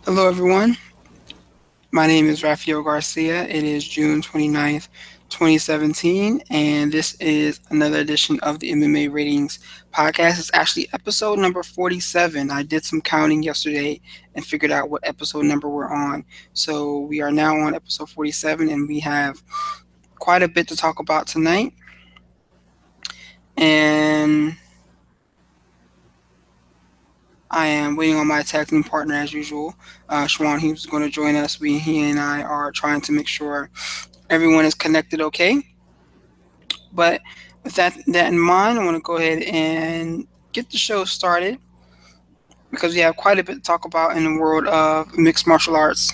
Hello, everyone. My name is Raphael Garcia. It is June 29th, 2017, and this is another edition of the MMA Ratings podcast. It's actually episode number 47. I did some counting yesterday and figured out what episode number we're on. So we are now on episode 47, and we have quite a bit to talk about tonight. And I am waiting on my tag team partner as usual, Schwan. He's going to join us. He and I are trying to make sure everyone is connected okay. But with that in mind, I want to go ahead and get the show started because we have quite a bit to talk about in the world of mixed martial arts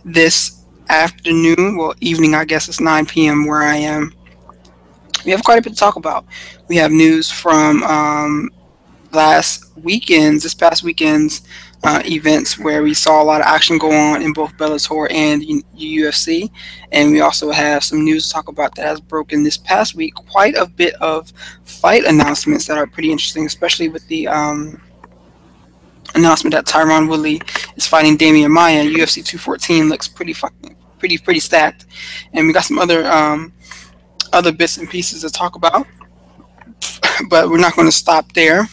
this afternoon. Well, evening, I guess it's 9 p.m. where I am. We have quite a bit to talk about. We have news from this past weekend's events where we saw a lot of action go on in both Bellator and UFC, and we also have some news to talk about that has broken this past week. Quite a bit of fight announcements that are pretty interesting, especially with the announcement that Tyron Woodley is fighting Damian Maia. UFC 214 looks pretty stacked, and we got some other bits and pieces to talk about, but we're not going to stop there.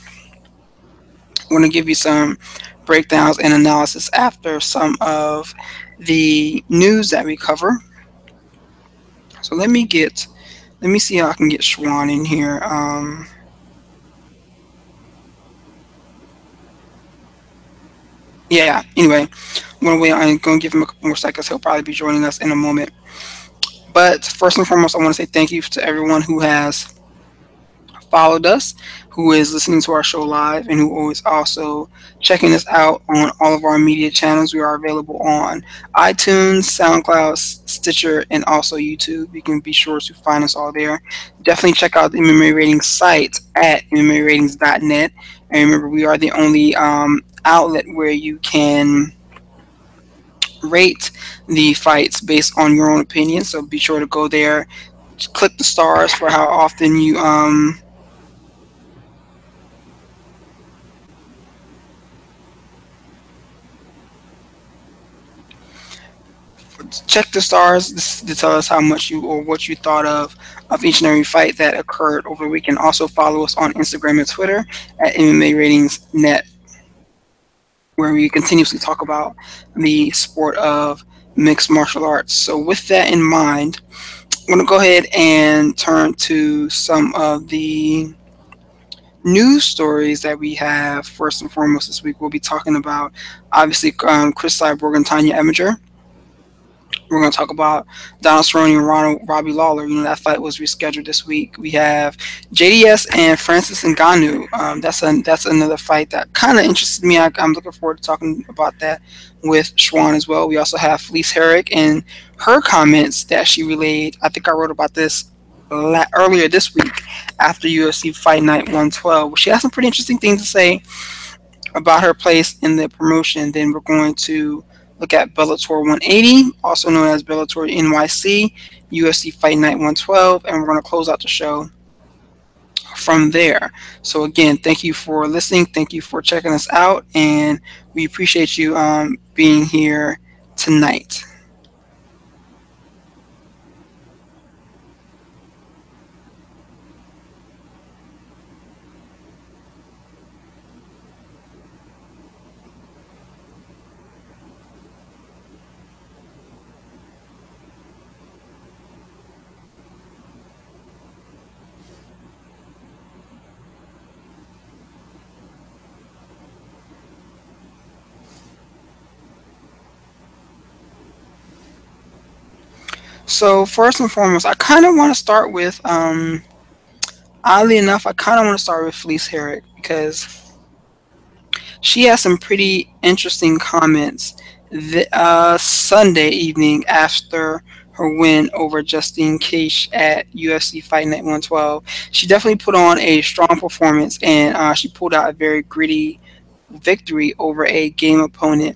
I'm going to give you some breakdowns and analysis after some of the news that we cover. So let me see how I can get Schwan in here. Yeah. Anyway, I'm going to give him a couple more seconds. He'll probably be joining us in a moment. But first and foremost, I want to say thank you to everyone who has followed us, who is listening to our show live, and who is also checking us out on all of our media channels. We are available on iTunes, SoundCloud, Stitcher, and also YouTube. You can be sure to find us all there. Definitely check out the MMA Ratings site at MMAratings.net. And remember, we are the only outlet where you can rate the fights based on your own opinion. So be sure to go there, click the stars for how often you check the stars to tell us how much you or what you thought of each and every fight that occurred over the weekend. Also follow us on Instagram and Twitter at MMA Ratings Net, where we continuously talk about the sport of mixed martial arts. So with that in mind, I'm going to go ahead and turn to some of the news stories that we have. First and foremost, this week we'll be talking about obviously Chris Cyborg and Tanya Eminger. We're going to talk about Donald Cerrone and Robbie Lawler. You know, that fight was rescheduled this week. We have JDS and Francis Ngannou. That's another fight that kind of interested me. I'm looking forward to talking about that with Schwan as well. We also have Felice Herrick and her comments that she relayed. I think I wrote about this earlier this week after UFC Fight Night 112. She has some pretty interesting things to say about her place in the promotion. Then we're going to look at Bellator 180, also known as Bellator NYC, UFC Fight Night 112, and we're going to close out the show from there. So again, thank you for listening. Thank you for checking us out, and we appreciate you being here tonight. So first and foremost, I kind of want to start with, oddly enough, I kind of want to start with Felice Herrick because she has some pretty interesting comments Sunday evening after her win over Justine Cage at UFC Fight Night 112. She definitely put on a strong performance, and she pulled out a very gritty victory over a game opponent.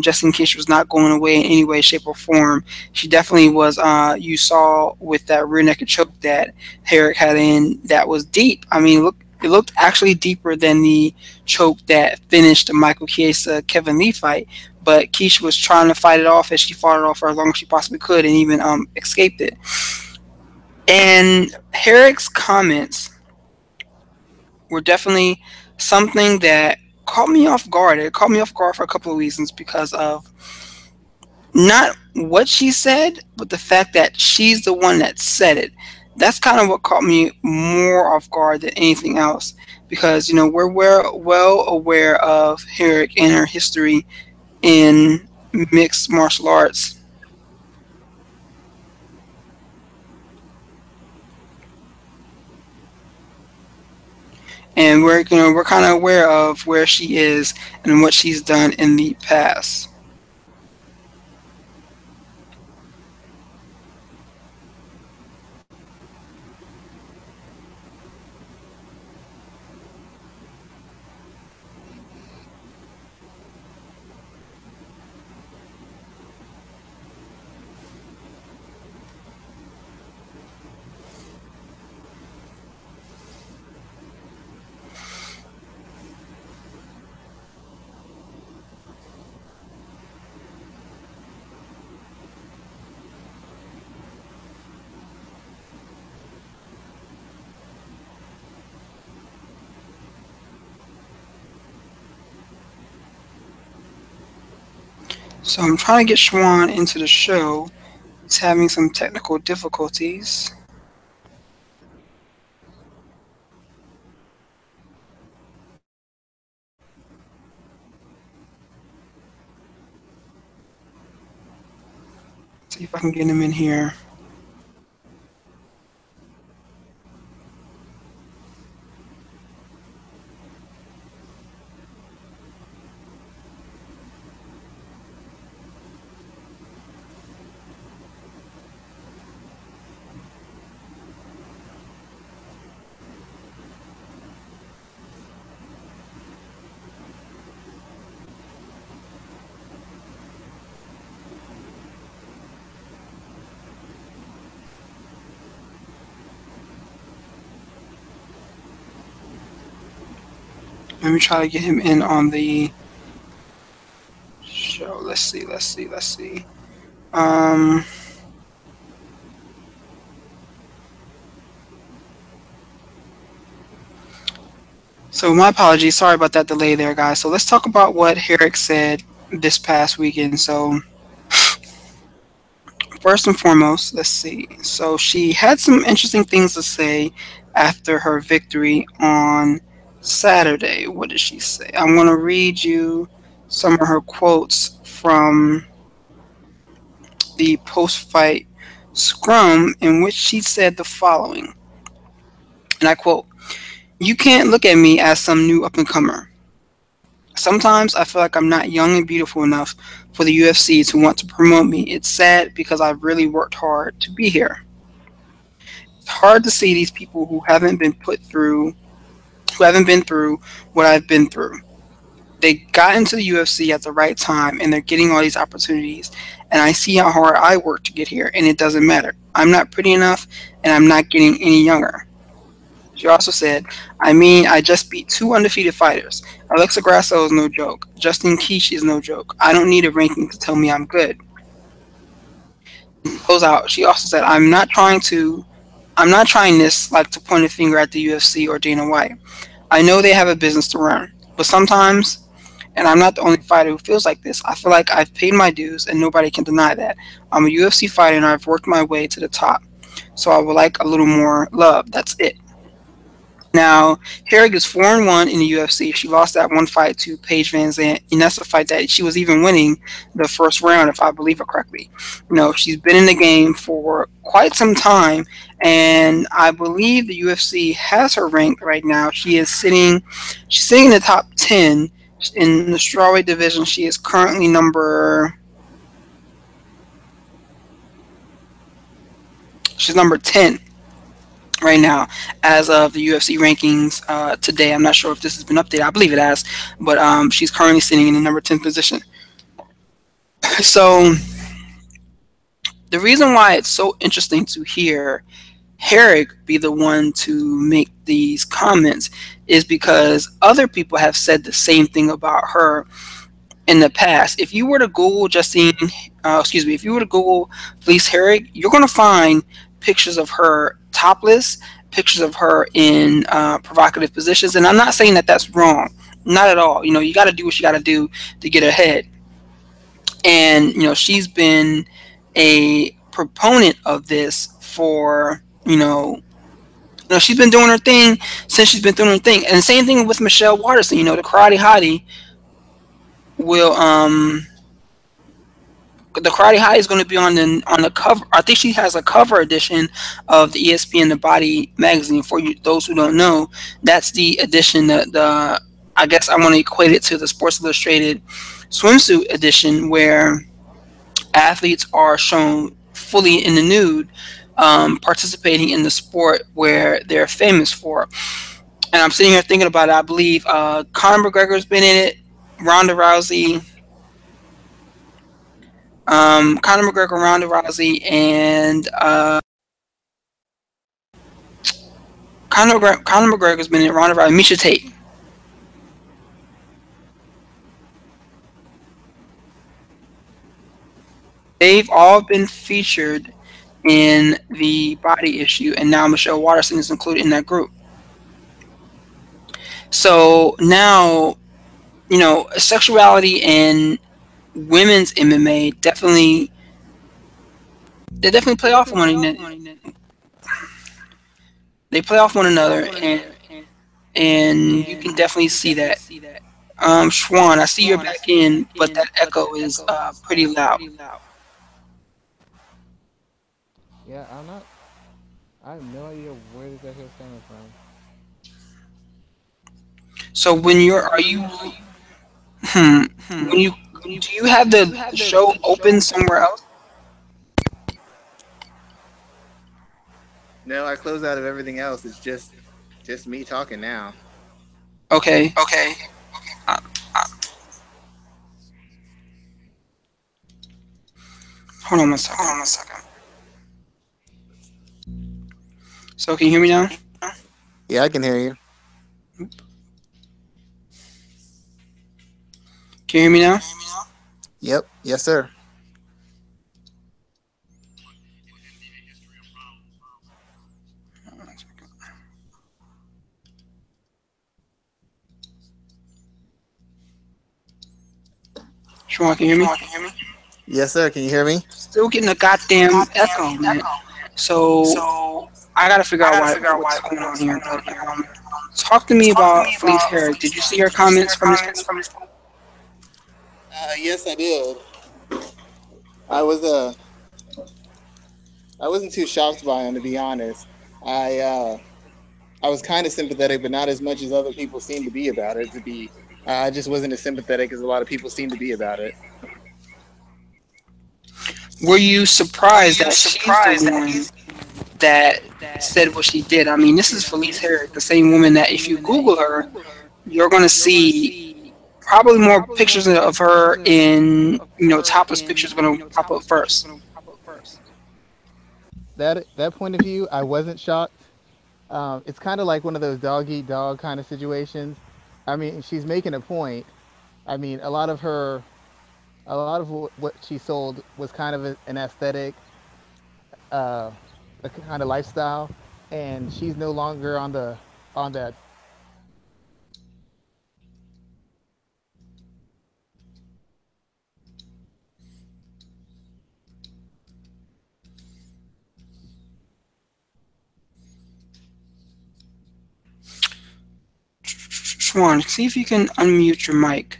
Just in case she was not going away in any way, shape, or form. She definitely was. You saw with that rear naked choke that Herrick had in that was deep. I mean, look. It looked actually deeper than the choke that finished the Michael Chiesa Kevin Lee fight, but Keisha was trying to fight it off as she fought it off for as long as she possibly could and even escaped it. And Herrick's comments were definitely something that caught me off guard. It caught me off guard for a couple of reasons because of not what she said, but the fact that she's the one that said it. That's kind of what caught me more off guard than anything else. Because, we're well aware of Herrick and her history in mixed martial arts. And we're kind of aware of where she is and what she's done in the past. So I'm trying to get Schwan into the show. He's having some technical difficulties. See if I can get him in here. Let me try to get him in on the show. Let's see. Um, so my apologies. Sorry about that delay there, guys. So let's talk about what Herrick said this past weekend. So first and foremost, let's see. So she had some interesting things to say after her victory on Saturday. What did she say? I'm going to read you some of her quotes from the post-fight scrum in which she said the following, and I quote, "You can't look at me as some new up-and-comer. Sometimes I feel like I'm not young and beautiful enough for the UFC to want to promote me. It's sad because I've really worked hard to be here. It's hard to see these people who haven't been through what I've been through. They got into the UFC at the right time and they're getting all these opportunities. And I see how hard I worked to get here, and it doesn't matter. I'm not pretty enough and I'm not getting any younger." She also said, I just beat 2 undefeated fighters. Alexa Grasso is no joke. Justin Keach is no joke. I don't need a ranking to tell me I'm good." Close out. She also said, I'm not trying this like to point a finger at the UFC or Dana White. I know they have a business to run, but sometimes, and I'm not the only fighter who feels like this, I feel like I've paid my dues and nobody can deny that. I'm a UFC fighter and I've worked my way to the top. So I would like a little more love. That's it. Now, Herrick is 4-1 in the UFC. She lost that one fight to Paige Van Zandt, and that's a fight that she was even winning the first round, if I believe it correctly. She's been in the game for quite some time, and I believe the UFC has her ranked right now. She's sitting in the top 10 in the strawweight division. She is currently she's number 10 right now as of the UFC rankings today. I'm not sure if this has been updated. I believe it has, but she's currently sitting in the number 10 position. So the reason why it's so interesting to hear Herrick be the one to make these comments is because other people have said the same thing about her in the past. If you were to Google if you were to Google Felice Herrick, you're going to find pictures of her topless, pictures of her in provocative positions. And I'm not saying that that's wrong, not at all. You got to do what you got to do to get ahead. And she's been a proponent of this for she's been doing her thing since she's been doing her thing. And the same thing with Michelle Waterson. The karate hottie will the karate hottie is going to be on the cover. I think she has a cover edition of the ESPN The Body magazine. For you, those who don't know, that's the edition that the I guess I want to equate it to the Sports Illustrated swimsuit edition, where athletes are shown fully in the nude, participating in the sport where they're famous for. And I'm sitting here thinking about it. I believe Conor McGregor's been in it, Ronda Rousey, Conor McGregor, Ronda Rousey, and Conor McGregor's been in it, Ronda Rousey, Misha Tate. They've all been featured in the body issue, and now Michelle Waterson is included in that group. So now, sexuality and women's MMA definitely play off one another. They play off one another, and you can definitely see that. Schwan, I see you're back in, but that echo is pretty loud. Yeah, I'm not. I have no idea where this echo is coming from. So are you, when you, do you have the show open somewhere else? No, I closed out of everything else. It's just me talking now. Okay. Uh, uh, hold on one second. So can you hear me now? Yeah, I can hear you. Can you hear me now? Yep. Yes, sir. Schwan, can you hear me? Yes, sir. Can you hear me? Still getting a goddamn echo, man. So I gotta figure out what's going on here. But talk to me about Felice Herrick. Did you see her comments from this? Yes, I did. I was I wasn't too shocked by him, to be honest. I was kind of sympathetic, but not as much as other people seem to be about it. I just wasn't as sympathetic as a lot of people seem to be about it. Were you surprised that she's the one that said what she did? I mean, this is Felice Herrick, the same woman that if you Google her, you're gonna see probably more pictures of her in topless pictures going to pop up first. That point of view, I wasn't shocked. It's kind of like one of those dog eat dog kind of situations. I mean, she's making a point. I mean, a lot of what she sold was kind of an aesthetic, a kind of lifestyle, and she's no longer on that. Schwan, see if you can unmute your mic.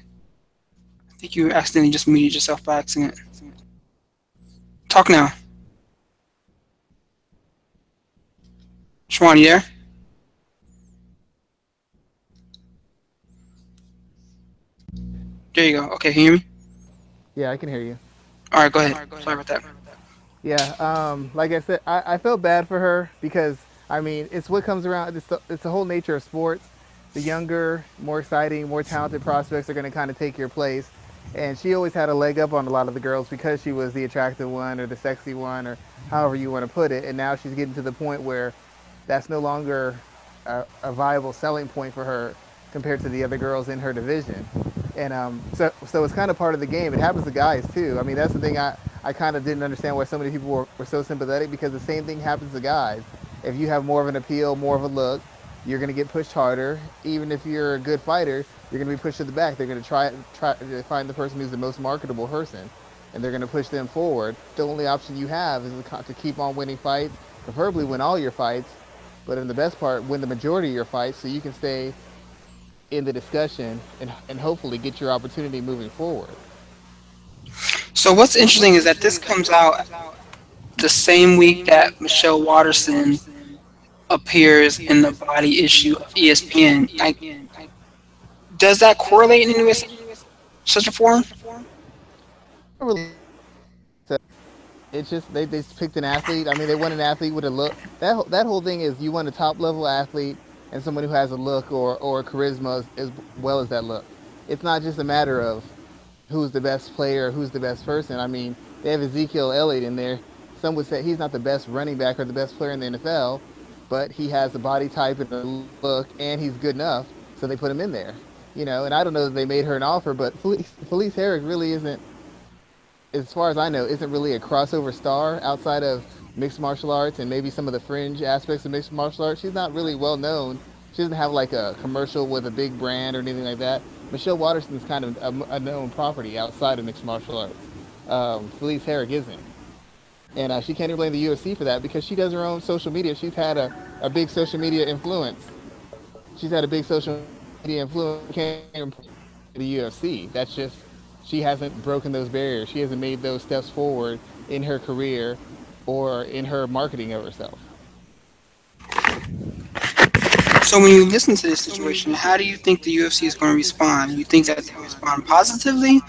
I think you accidentally just muted yourself by accident. Talk now. Schwan, you there? There you go. Okay, can you hear me? Yeah, I can hear you. All right, go ahead. Sorry about that. Yeah, like I said, I felt bad for her because I mean it's what comes around. It's the whole nature of sports. The younger, more exciting, more talented prospects are going to kind of take your place, And she always had a leg up on a lot of the girls because she was the attractive one or the sexy one or however you want to put it. And now she's getting to the point where that's no longer a viable selling point for her compared to the other girls in her division. And so it's kind of part of the game. It happens to guys too. I mean, that's the thing I kind of didn't understand why so many people were so sympathetic, because the same thing happens to guys. If you have more of an appeal, more of a look, you're going to get pushed harder. Even if you're a good fighter, you're going to be pushed to the back. They're going to try to find the person who's the most marketable person, and they're going to push them forward. The only option you have is to keep on winning fights, preferably win all your fights, but in the best part, win the majority of your fights so you can stay in the discussion and hopefully get your opportunity moving forward. So what's interesting is that this comes out the same week that Michelle Watterson appears in the body issue of ESPN. Like, does that correlate in any way, such a form? Not really. It's just they picked an athlete. I mean, they want an athlete with a look. That whole thing is you want a top level athlete and someone who has a look or charisma as well as that look. It's not just a matter of who's the best player, who's the best person. I mean, they have Ezekiel Elliott in there. Some would say he's not the best running back or the best player in the NFL, but he has the body type and the look, and he's good enough, so they put him in there. And I don't know that they made her an offer, but Felice Herrick really isn't, as far as I know, isn't really a crossover star outside of mixed martial arts and maybe some of the fringe aspects of mixed martial arts. She's not really well known. She doesn't have like a commercial with a big brand or anything like that. Michelle Watterson's kind of a known property outside of mixed martial arts. Felice Herrick isn't. And she can't even blame the UFC for that because she does her own social media. She's had a big social media influence. She's had a big social media influence. Can't even the UFC. That's just, she hasn't broken those barriers. She hasn't made those steps forward in her career or in her marketing of herself. So when you listen to this situation, how do you think the UFC is going to respond? You think that they respond positively,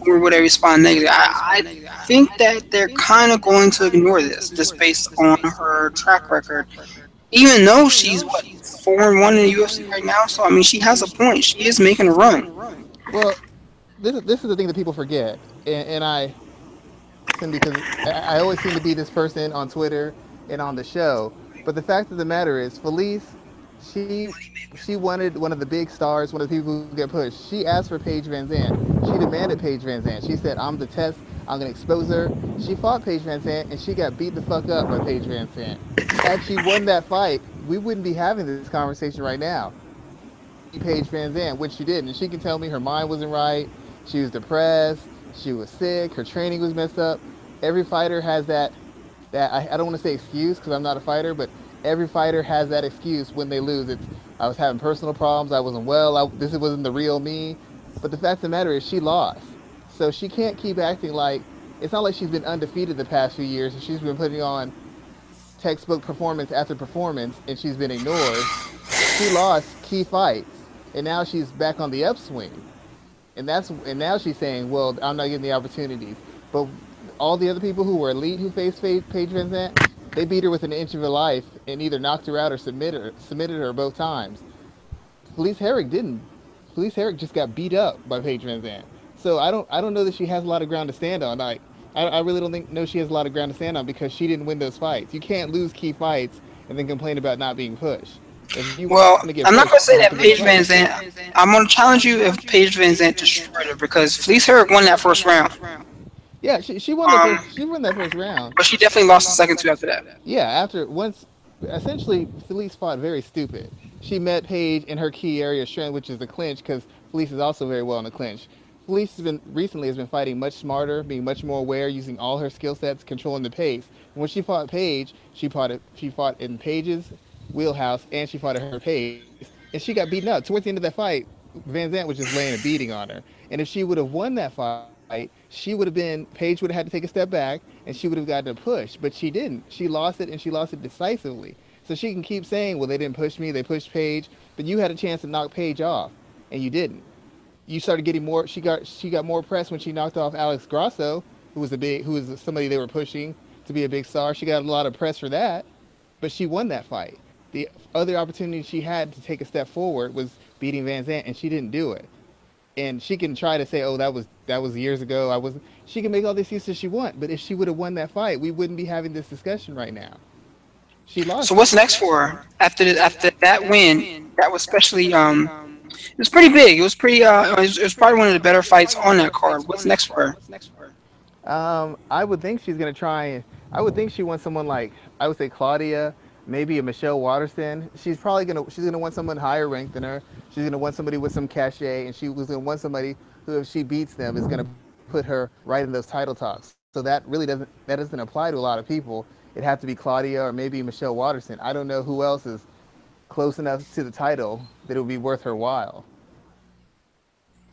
or will they respond negatively? I think that they're kind of going to ignore this, just based on her track record. Even though she's what 4-1 in the UFC right now, so I mean she has a point. She is making a run. Well, this is the thing that people forget, and I because I always seem to be this person on Twitter and on the show. But the fact of the matter is, Felice, she she wanted one of the big stars, one of the people who get pushed. She asked for Paige Van Zandt. She demanded Paige Van Zandt. She said, "I'm the test. I'm gonna expose her." She fought Paige Van Zandt, and she got beat the fuck up by Paige Van Zandt. Had she won that fight, we wouldn't be having this conversation right now. Paige Van Zandt, which she did, and she can tell me her mind wasn't right. She was depressed. She was sick. Her training was messed up. Every fighter has I don't want to say excuse because I'm not a fighter, but every fighter has that excuse when they lose. It's, I was having personal problems. I wasn't well. This wasn't the real me. But the fact of the matter is, she lost, so she can't keep acting like it's not like she's been undefeated the past few years and she's been putting on textbook performance after performance and she's been ignored. She lost key fights, and now she's back on the upswing. And now she's saying, "Well, I'm not getting the opportunities." But all the other people who were elite who faced Paige Van Zandt, they beat her with an inch of her life and either knocked her out or submitted her both times. Felice Herrick didn't. Felice Herrick just got beat up by Paige Van Zandt. So I don't know that she has a lot of ground to stand on. I really don't know she has a lot of ground to stand on because she didn't win those fights. You can't lose key fights and then complain about not being pushed. If you Well, want to get I'm not pushed, gonna say you have that to win the Paige Van fight. Zandt. I'm gonna challenge you if Paige Van Zandt destroyed her because Felice Herrick won that first round. Yeah, she won the Um, first. She won that first round. but she definitely lost the second two after that. Yeah, after once, essentially, Felice fought very stupid. She met Paige in her key area of strength, which is the clinch, because Felice is also very well in the clinch. Felice has been fighting much smarter, being much more aware, using all her skill sets, controlling the pace. And when she fought Paige, she fought in Paige's wheelhouse, and she fought at her pace, and she got beaten up. Towards the end of that fight, Van Zant was just laying a beating on her. And if she would have won that fight, she would have been Paige would have had to take a step back, and she would have gotten a push, but she didn't. She lost it, and she lost it decisively. So she can keep saying, "Well, they didn't push me; they pushed Paige," but you had a chance to knock Paige off, and you didn't. You started getting more. She got more press when she knocked off Alex Grasso, who was somebody they were pushing to be a big star. She got a lot of press for that, but she won that fight. The other opportunity she had to take a step forward was beating Van Zant, and she didn't do it. And she can try to say, "Oh, that was years ago. I wasn't." She can make all the excuses she want, but if she would have won that fight, we wouldn't be having this discussion right now. She So lost it. what's next for her after that win? That was especially it was pretty big. It was pretty it was probably one of the better fights on that card. What's next for her? I would think she's gonna try. I would think she wants someone like, I would say Claudia, maybe a Michelle Waterston. She's gonna want someone higher ranked than her. She's gonna want somebody with some cachet, and she was gonna want somebody who, if she beats them, is gonna put her right in those title talks. So that doesn't apply to a lot of people. It'd have to be Claudia or maybe Michelle Waterston. I don't know who else is close enough to the title that it would be worth her while.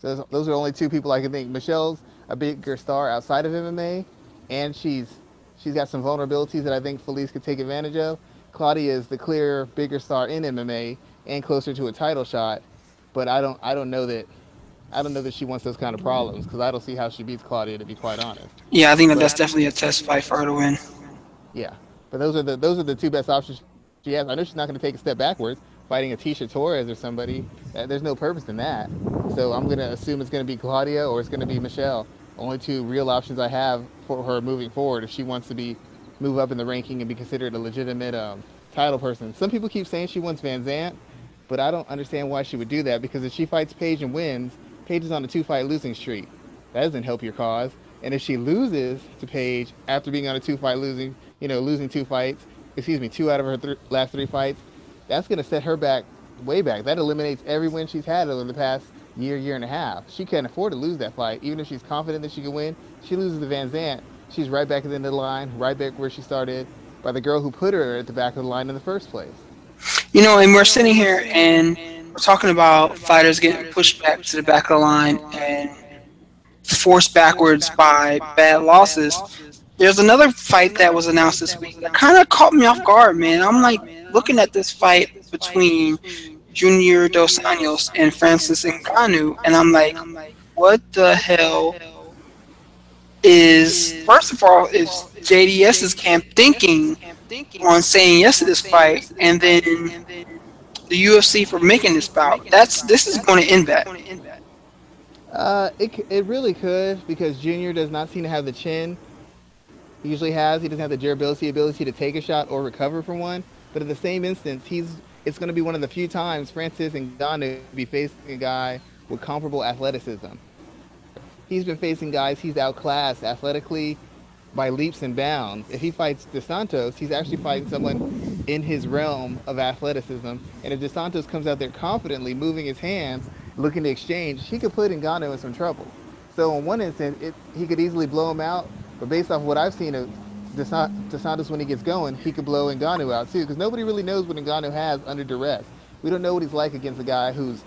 So those are the only two people I can think. Michelle's a bigger star outside of MMA, and she's got some vulnerabilities that I think Felice could take advantage of. Claudia is the clear bigger star in MMA and closer to a title shot, but I don't know that she wants those kind of problems because I don't see how she beats Claudia, to be quite honest. Yeah, I think that But that's definitely a test fight for her to win. yeah, but those are the two best options she has. I know she's not going to take a step backwards fighting a Tisha Torres or somebody. There's no purpose in that. So I'm going to assume it's going to be Claudia or it's going to be Michelle. Only two real options I have for her moving forward if she wants to be move up in the ranking and be considered a legitimate title person. Some people keep saying she wants Van Zant, but I don't understand why she would do that because if she fights Paige and wins, Paige is on a two-fight losing streak. That doesn't help your cause. And if she loses to Paige after being on a two-fight losing two fights, excuse me, two out of her last three fights, that's going to set her back way back. That eliminates every win she's had over the past year and a half. She can't afford to lose that fight. Even if she's confident that she can win, she loses to Van Zant. She's right back at the end of the line, right back where she started, by the girl who put her at the back of the line in the first place. And we're sitting here and we're talking about fighters getting pushed back to the back of the line and forced backwards by bad losses. There's another fight that was announced this week that kind of caught me off guard, man. I'm like looking at this fight between Junior Dos Anjos and Francis Ngannou, and I'm like, what the hell is, first of all, is JDS's camp thinking on saying yes to this fight, and then the UFC for making this bout? This is going to end that. It really could because Junior does not seem to have the chin he usually has. He doesn't have the durability ability to take a shot or recover from one. But in the same instance, it's going to be one of the few times Francis Ngannou be facing a guy with comparable athleticism. He's been facing guys he's outclassed athletically by leaps and bounds. If he fights DeSantos, he's actually fighting someone in his realm of athleticism. And if DeSantos comes out there confidently, moving his hands, looking to exchange, he could put Ngannou in some trouble. So in one instance, he could easily blow him out. But based off what I've seen of DeSantos when he gets going, he could blow Ngannou out too. Because nobody really knows what Ngannou has under duress. We don't know what he's like against a guy who's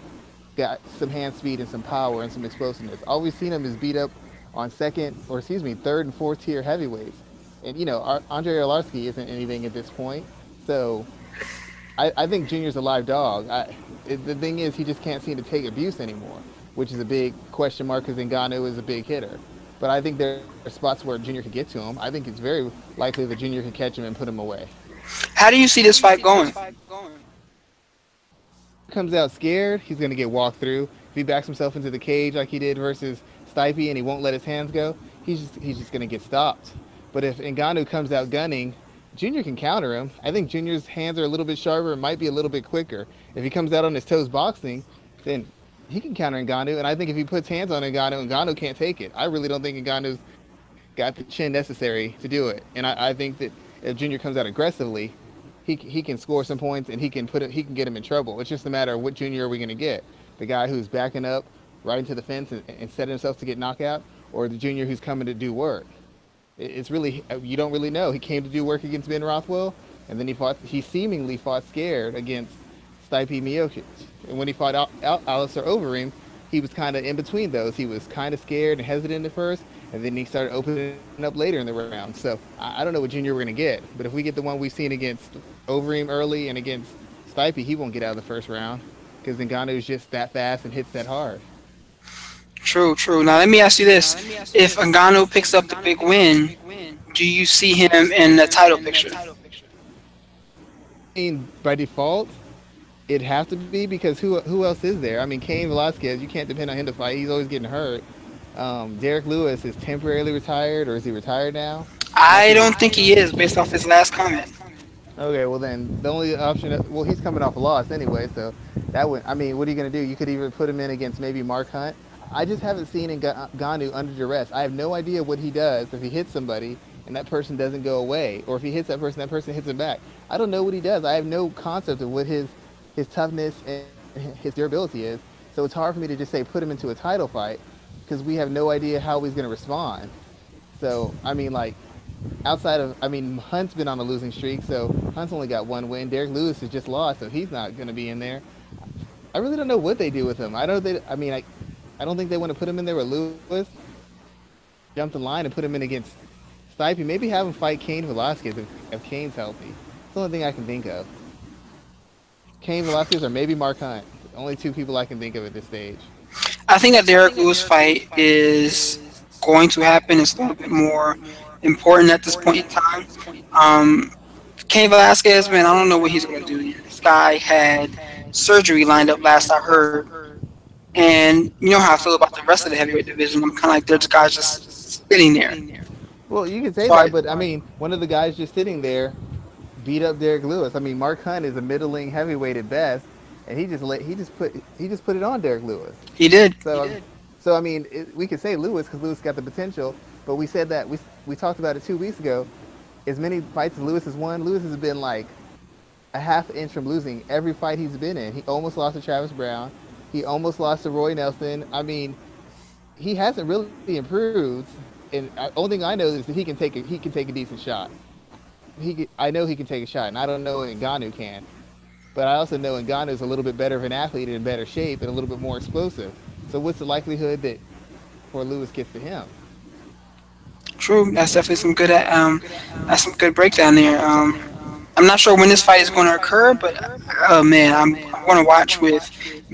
got some hand speed and some power and some explosiveness. All we've seen him is beat up on third and fourth tier heavyweights. And Andre Arlovsky isn't anything at this point. So I think Junior's a live dog. The thing is, he just can't seem to take abuse anymore, which is a big question mark because Ngannou is a big hitter. But I think there are spots where Junior could get to him. I think it's very likely that Junior can catch him and put him away. How do you see this fight going? Comes out scared, he's going to get walked through. If he backs himself into the cage like he did versus Stipe and he won't let his hands go, he's just going to get stopped. But if Ngannou comes out gunning, Junior can counter him. I think Junior's hands are a little bit sharper and might be a little bit quicker. If he comes out on his toes boxing, then he can counter Ngannou. And I think if he puts hands on Ngannou can't take it. I really don't think Ngannou's got the chin necessary to do it. And I think that if Junior comes out aggressively, he can score some points and he can get him in trouble. It's just a matter of what Junior are we going to get. The guy who's backing up right into the fence and setting himself to get knocked out, or the Junior who's coming to do work. It's really, you don't really know. He came to do work against Ben Rothwell, and then he seemingly fought scared against Stipe Miocic. And when he fought Alistair Overeem, he was kind of in between those. He was kind of scared and hesitant at first, and then he started opening up later in the round. So I don't know what Junior we're going to get, but if we get the one we've seen against Overeem early and against Stipe, he won't get out of the first round because Ngannou is just that fast and hits that hard. True. Now let me ask you this: if Ngannou picks up the big win, do you see him in the title picture? I mean, by default, It'd have to be because who else is there? I mean, Cain Velasquez, you can't depend on him to fight. He's always getting hurt. Derek Lewis is temporarily retired, or is he retired now? Not I too. don't think he is based off his last comment. Okay, well then the only option. Well, he's coming off a loss anyway, so that would. I mean, what are you gonna do? You could even put him in against maybe Mark Hunt. I just haven't seen Ngannou under duress. I have no idea what he does if he hits somebody and that person doesn't go away, or if he hits that person hits him back. I don't know what he does. I have no concept of what his toughness and his durability is. So it's hard for me to just say put him into a title fight because we have no idea how he's gonna respond. So I mean, like outside of, I mean, Hunt's been on a losing streak, so Hunt's only got one win. Derek Lewis has just lost, so he's not going to be in there. I really don't know what they do with him. I don't. I mean, I don't think they want to put him in there with Lewis. Jump the line and put him in against Stipe. Maybe have him fight Cain Velasquez if Cain's healthy. It's the only thing I can think of. Cain Velasquez or maybe Mark Hunt. Only two people I can think of at this stage. I think that Derek Lewis fight is going to happen. It's a little bit more important at this point in time. Um, Cain Velasquez, man, I don't know what he's going to do. This guy had surgery lined up last I heard, and you know how I feel about the rest of the heavyweight division. I'm kind of like, there's guys just sitting there. Well, you can say So I, that, but I mean, one of the guys just sitting there beat up Derek Lewis. I mean, Mark Hunt is a middling heavyweight at best, and he just put it on Derek Lewis. he did. So so I mean, we could say Lewis because Lewis got the potential, but we said that we talked about it 2 weeks ago. As many fights as Lewis has won, Lewis has been like a half inch from losing every fight he's been in. He almost lost to Travis Brown. He almost lost to Roy Nelson. I mean, he hasn't really improved. And the only thing I know is that he can take a decent shot. I know he can take a shot, and I don't know if Ngannou can. But I also know Ngannou is a little bit better of an athlete and in better shape and a little bit more explosive. So what's the likelihood that before Lewis gets to him? True. That's definitely some good. That's some good breakdown there. I'm not sure when this fight is going to occur, but oh man, I'm going to watch with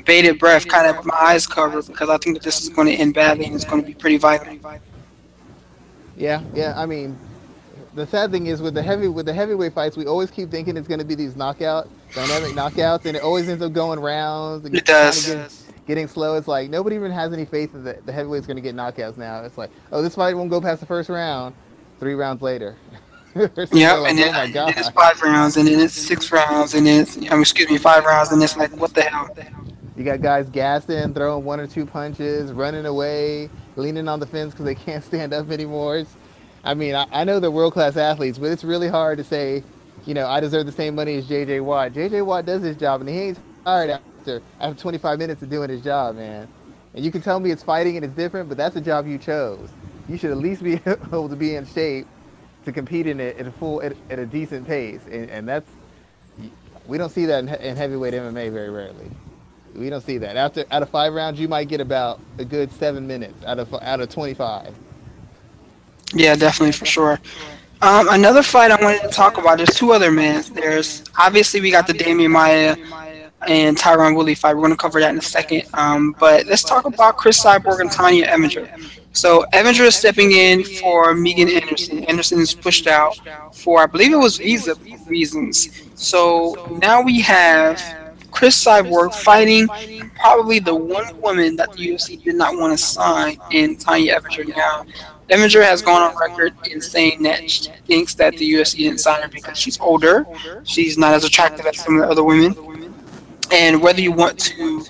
bated breath, kind of with my eyes covered, because I think that this is going to end badly and it's going to be pretty violent. Yeah, yeah. I mean, the sad thing is with the heavyweight fights, we always keep thinking it's going to be these dynamic knockouts, and it always ends up going rounds and It kind of does. getting slow. It's like nobody even has any faith that the heavyweight's going to get knockouts now. It's like, oh, this fight won't go past the first round. 3 rounds later, or something Yep, like, oh my and then it's god. 5 rounds, and then it's 6 rounds, and then it's, excuse me, 5 rounds, and it's like, what the hell? You got guys gassing, throwing one or two punches, running away, leaning on the fence because they can't stand up anymore. I mean, I know they're world class athletes, but it's really hard to say, I deserve the same money as JJ Watt. JJ Watt does his job, and he ain't tired after 25 minutes of doing his job, man. And you can tell me it's fighting and it's different, but that's a job you chose. You should at least be able to be in shape to compete in it at a decent pace, and that's we don't see that in heavyweight MMA very rarely. We don't see that. Out of 5 rounds, you might get about a good 7 minutes out of 25. Yeah, definitely for sure. Another fight I wanted to talk about. There's two other men. There's obviously we got the Damian Maia and Tyron Woodley fight. We're going to cover that in a second. But let's talk about Chris Cyborg and Tanya Evinger. So Evinger is stepping in for Megan Anderson. Anderson is pushed out for, I believe it was visa reasons. So now we have Chris Cyborg fighting probably the one woman that the UFC did not want to sign in Tanya Evinger. Now, Evinger has gone on record in saying that she thinks that the UFC didn't sign her because she's older. She's not as attractive as some of the other women. And whether you want to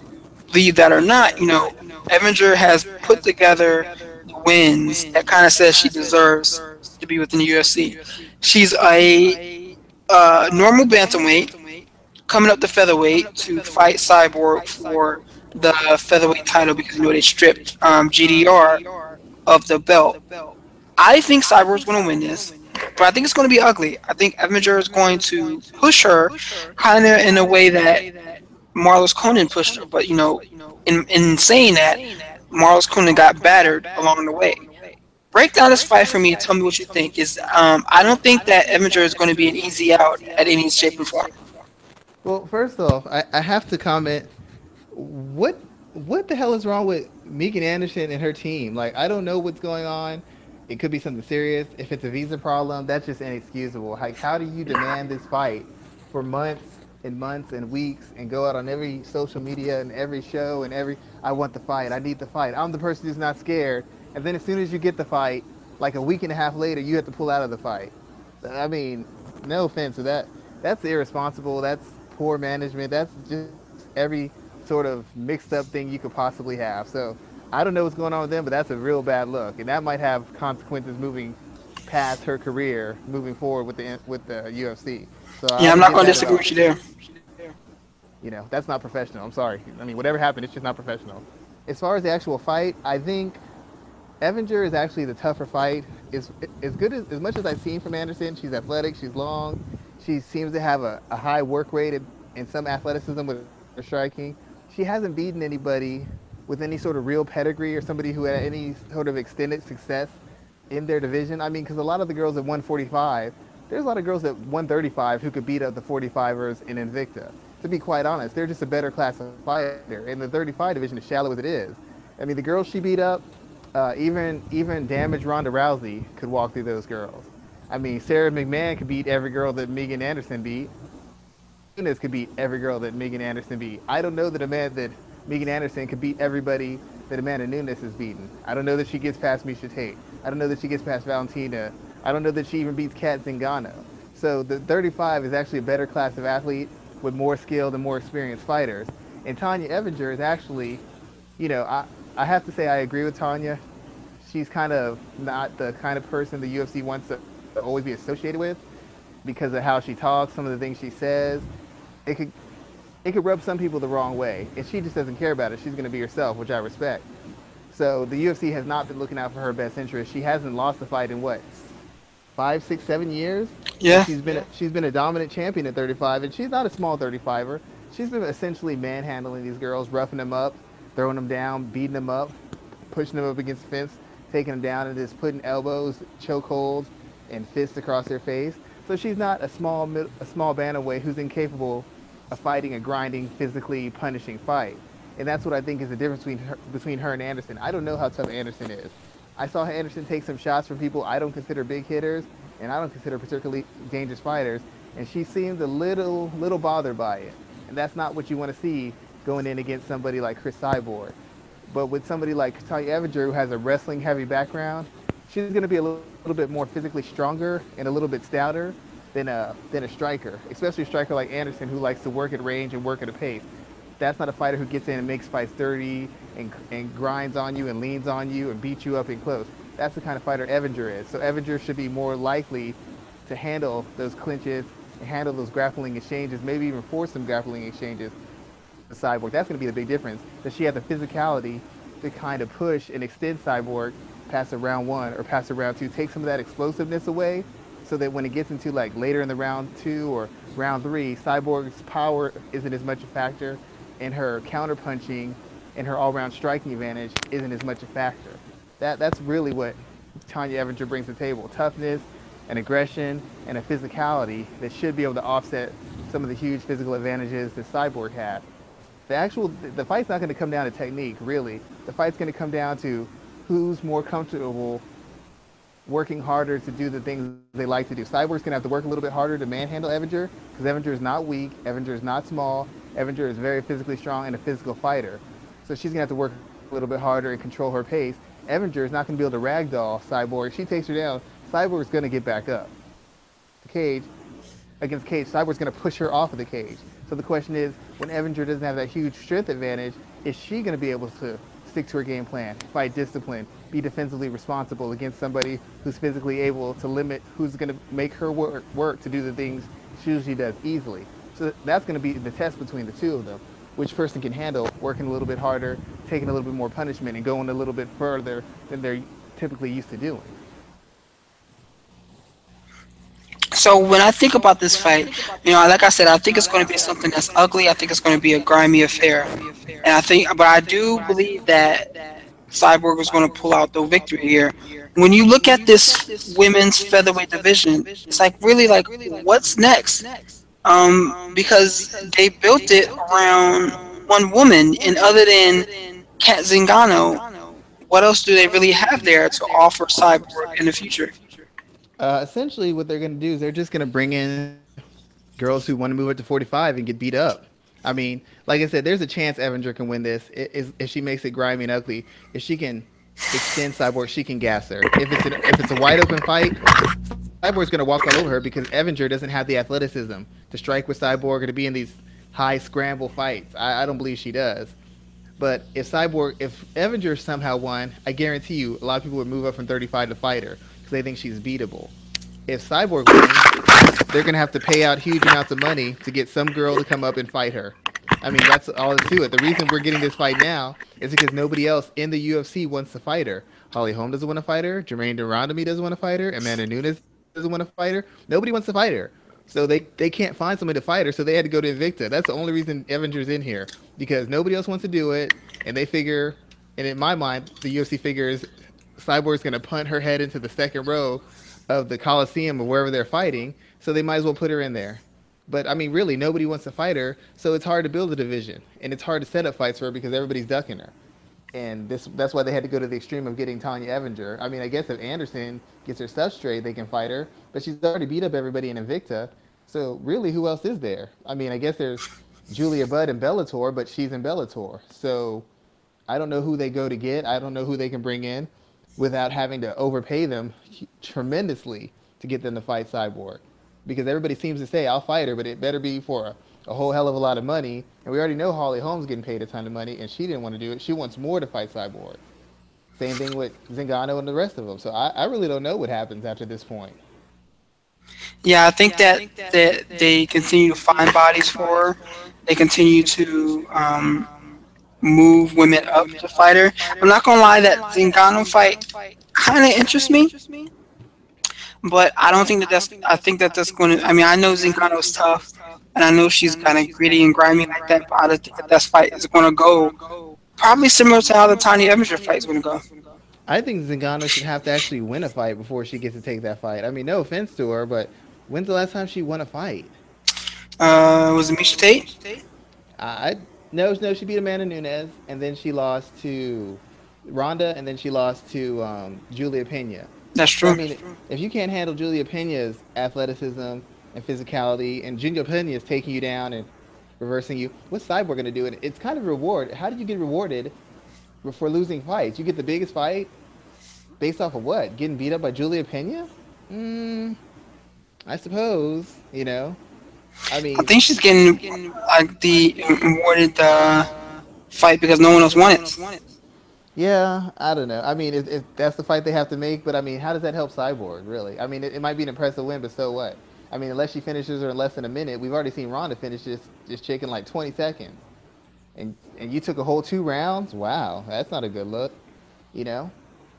believe that or not, Evinger has put together the wins that kind of says she deserves to be within the UFC. She's a normal bantamweight coming up to featherweight to fight Cyborg for the featherweight title because they stripped GDR of the belt. I think Cyborg's going to win this, but I think it's going to be ugly. I think Evinger is going to push her kind of in a way that Marlos Conan pushed her. But, in saying that, Marlos Conan got battered along the way. Break down this fight for me and tell me what you think. I don't think that Evinger is going to be an easy out at any shape or form. Well, first off, I have to comment. What what the hell is wrong with Megan Anderson and her team? Like, I don't know what's going on. It could be something serious. If it's a visa problem, that's just inexcusable. Like, how do you demand this fight for months and months and weeks and go out on every social media and every show and every I want the fight, I need the fight, I'm the person who's not scared, and then as soon as you get the fight, like a week and a half later, you have to pull out of the fight. I mean, no offense to that. That's irresponsible. That's poor management. That's just every sort of mixed up thing you could possibly have. So I don't know what's going on with them, but that's a real bad look, and that might have consequences moving past her career, moving forward with the UFC. So I Yeah, I'm don't not get going to that at disagree all. with you there. That's not professional. I'm sorry. I mean, whatever happened, it's just not professional. As far as the actual fight, I think Evinger is actually the tougher fight. As good as much as I've seen from Anderson, she's athletic, she's long, she seems to have a high work rate and some athleticism with her striking. She hasn't beaten anybody with any sort of real pedigree or somebody who had any sort of extended success in their division. I mean, because a lot of the girls at 145, there's a lot of girls at 135 who could beat up the 45ers in Invicta. To be quite honest, they're just a better class of fighter, and the 35 division, as shallow as it is, I mean, the girls she beat up, even damaged Ronda Rousey could walk through those girls. I mean, Sarah McMahon could beat every girl that Megan Anderson beat. Amanda Nunes could beat every girl that Megan Anderson beat. I don't know that Megan Anderson could beat everybody that Amanda Nunes has beaten. I don't know that she gets past Misha Tate. I don't know that she gets past Valentina. I don't know that she even beats Kat Zingano. So the 35 is actually a better class of athlete with more skilled and more experienced fighters. And Tanya Evinger is actually, I have to say I agree with Tanya. She's kind of not the kind of person the UFC wants to always be associated with because of how she talks, some of the things she says. It could it could rub some people the wrong way, and she just doesn't care about it. She's going to be herself, which I respect. So the UFC has not been looking out for her best interest. She hasn't lost a fight in what, 5, 6, 7 years, and Yeah. she's been a dominant champion at 35, and she's not a small 35er. She's been essentially manhandling these girls, roughing them up, throwing them down, beating them up, pushing them up against the fence, taking them down, and just putting elbows, chokeholds, and fists across their face. So she's not a small bantamweight who's incapable of fighting a grinding, physically punishing fight. And that's what I think is the difference between her and Anderson. I don't know how tough Anderson is. I saw Anderson take some shots from people I don't consider big hitters, and I don't consider particularly dangerous fighters, and she seemed a little bothered by it. And that's not what you want to see going in against somebody like Chris Cyborg. But with somebody like Tanya Evinger, who has a wrestling heavy background, she's going to be a little bit more physically stronger and a little bit stouter than a striker, especially a striker like Anderson, who likes to work at range and work at a pace. That's not a fighter who gets in and makes fights dirty and grinds on you and leans on you and beats you up in close. That's the kind of fighter Evinger is. So Evinger should be more likely to handle those clinches and handle those grappling exchanges, maybe even force some grappling exchanges with Cyborg. That's going to be the big difference. That she had the physicality to kind of push and extend Cyborg past a round one or past a round two, take some of that explosiveness away, so that when it gets into like later in the round two or round three, Cyborg's power isn't as much a factor, and her counter punching and her all-round striking advantage isn't as much a factor. That's really what Tanya Evinger brings to the table: toughness, and aggression, and a physicality that should be able to offset some of the huge physical advantages that Cyborg had. The fight's not going to come down to technique, really. The fight's going to come down to who's more comfortable working harder to do the things they like to do. Cyborg's going to have to work a little bit harder to manhandle Evinger, because Evinger is not weak, Evinger is not small, Evinger is very physically strong and a physical fighter. So she's going to have to work a little bit harder and control her pace. Evinger is not going to be able to ragdoll Cyborg. If she takes her down, Cyborg's going to get back up. The cage, against Cage, Cyborg's going to push her off of the cage. So the question is, when Evinger doesn't have that huge strength advantage, is she going to be able to stick to her game plan, fight discipline, be defensively responsible against somebody who's physically able to limit, who's going to make her work to do the things she usually does easily? So that's going to be the test between the two of them. Which person can handle working a little bit harder, taking a little bit more punishment, and going a little bit further than they're typically used to doing. So when I think about this fight, like I said, I think it's going to be something that's ugly. I think it's going to be a grimy affair, and but I do believe that Cyborg is going to pull out the victory here. When you look at this women's featherweight division, it's like really like what's next? Because they built it around one woman, and other than Kat Zingano, what else do they really have there to offer Cyborg in the future? Essentially, what they're going to do is they're just going to bring in girls who want to move up to 45 and get beat up. I mean, like I said, there's a chance Evinger can win this if she makes it grimy and ugly. If she can extend Cyborg, she can gas her. If it's a wide open fight, Cyborg's gonna walk all over her because Evinger doesn't have the athleticism to strike with Cyborg or to be in these high scramble fights. I don't believe she does. But if Evinger somehow won, I guarantee you a lot of people would move up from 35 to fight her because they think she's beatable. If Cyborg wins, they're gonna have to pay out huge amounts of money to get some girl to come up and fight her. I mean, that's all to it. The reason we're getting this fight now is because nobody else in the UFC wants to fight her. Holly Holm doesn't want to fight her. Jermaine Durandamy doesn't want to fight her. Amanda Nunes doesn't want to fight her. Nobody wants to fight her. So they can't find somebody to fight her, so they had to go to Invicta. That's the only reason Evinger's in here because nobody else wants to do it, and they figure, and in my mind, the UFC figures Cyborg's gonna punt her head into the second row of the Coliseum or wherever they're fighting, so they might as well put her in there. But I mean, really, nobody wants to fight her, so it's hard to build a division, and it's hard to set up fights for her because everybody's ducking her. And that's why they had to go to the extreme of getting Tanya Evinger. I mean, I guess if Anderson gets her stuff straight, they can fight her, but she's already beat up everybody in Invicta. So really, who else is there? I mean, I guess there's Julia Budd in Bellator, but she's in Bellator. So I don't know who they go to get. I don't know who they can bring in without having to overpay them tremendously to get them to fight Cyborg. Because everybody seems to say, I'll fight her, but it better be for a whole hell of a lot of money. And we already know Holly Holm's getting paid a ton of money, and she didn't want to do it. She wants more to fight Cyborg. Same thing with Ngannou and the rest of them. So I really don't know what happens after this point. Yeah, I think that they continue to find bodies for her. They continue to move women up to fight her. I'm not gonna lie, that Ngannou fight kind of interests me, but I don't think that that's. I think that that's going to. I mean, I know Ngannou's tough, and I know she's kind of gritty and grimy like that. But I don't think that that fight is going to go probably similar to how the Tiny Evinger fight is going to go. I think Ngannou should have to actually win a fight before she gets to take that fight. I mean, no offense to her, but when's the last time she won a fight? Was it Misha Tate? I no, she beat Amanda Nunes, and then she lost to Ronda, and then she lost to Julia Pena. That's So I true. mean, if you can't handle Julia Pena's athleticism and physicality, and Julia Pena is taking you down and reversing you, what's Cyborg going to do? And it's kind of reward. How did you get rewarded for losing fights? You get the biggest fight based off of what? Getting beat up by Julia Pena? Mm, I suppose. I I mean, think she's getting like the awarded the fight because no one else won it. yeah, I don't know. I mean, if that's the fight they have to make, but I mean, how does that help Cyborg, really? I mean, it might be an impressive win, but so what? I mean, unless she finishes her in less than a minute, we've already seen Ronda finish this chick in like 20 seconds. And you took a whole 2 rounds? Wow, that's not a good look, you know?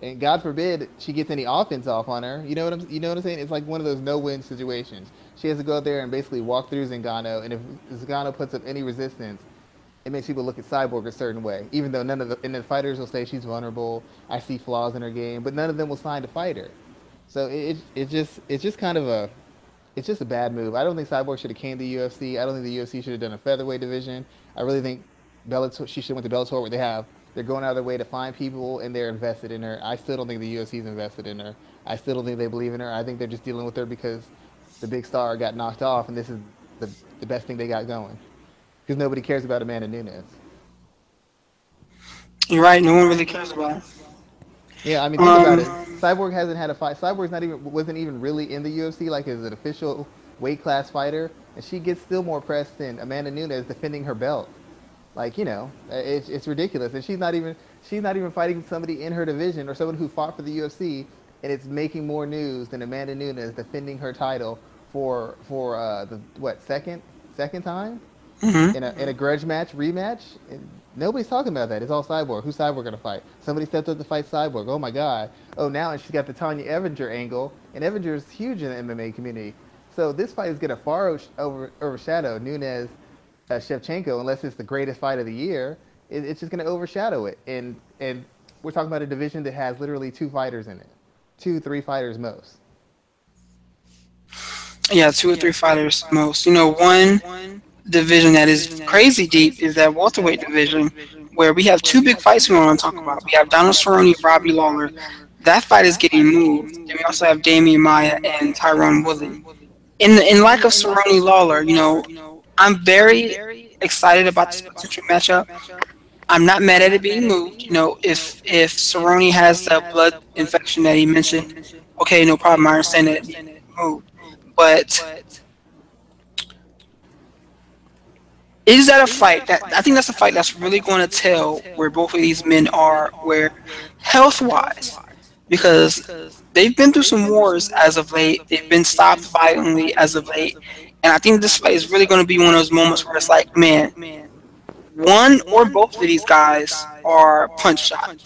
And God forbid she gets any offense off on her. You know what I'm saying? It's like one of those no-win situations. She has to go out there and basically walk through Ngannou, and if Ngannou puts up any resistance, it makes people look at Cyborg a certain way. Even though none of the fighters will say she's vulnerable, I see flaws in her game, but none of them will sign to fight her. So it's just kind of a bad move. I don't think Cyborg should have came to the UFC. I don't think the UFC should have done a featherweight division. I really think Bellator, she should have went to Bellator where they're going out of their way to find people and they're invested in her. I still don't think the UFC is invested in her. I still don't think they believe in her. I think they're just dealing with her because the big star got knocked off and this is the best thing they got going. Because nobody cares about Amanda Nunes. You're right. No one really cares about it. Yeah, I mean, think about it. Um, Cyborg hasn't had a fight. Cyborg's not even wasn't even really in the UFC like as an official weight class fighter, and she gets still more press than Amanda Nunes defending her belt. Like it's ridiculous, and she's not even fighting somebody in her division or someone who fought for the UFC, and it's making more news than Amanda Nunes defending her title for the what second time mhm. in a grudge match rematch. And nobody's talking about that. It's all Cyborg. Who's Cyborg gonna fight? Somebody stepped up to fight Cyborg. Oh my God. Oh now and she's got the Tanya Evinger angle, and Evinger is huge in the MMA community. So this fight is gonna far overshadow Nunes Shevchenko unless it's the greatest fight of the year. It's just gonna overshadow it. And we're talking about a division that has literally two fighters in it, 2, 3 fighters most. Yeah, two or three fighters most. One division that is crazy deep is that welterweight division, where we have two big fights we want to talk about. We have Donald Cerrone, Robbie Lawler. That fight is getting moved. Then we also have Damian Maya and Tyrone Woodley. in like of Cerrone Lawler, I'm very excited about this potential matchup. I'm not mad at it being moved. If Cerrone has the blood infection that he mentioned, okay, no problem. I understand that it needs to be moved. But is that a fight that I think that's a fight that's really going to tell where both of these men are, where health wise, because they've been through some wars as of late. They've been stopped violently as of late, and I think this fight is really going to be one of those moments where it's like, man, one or both of these guys are punch shot.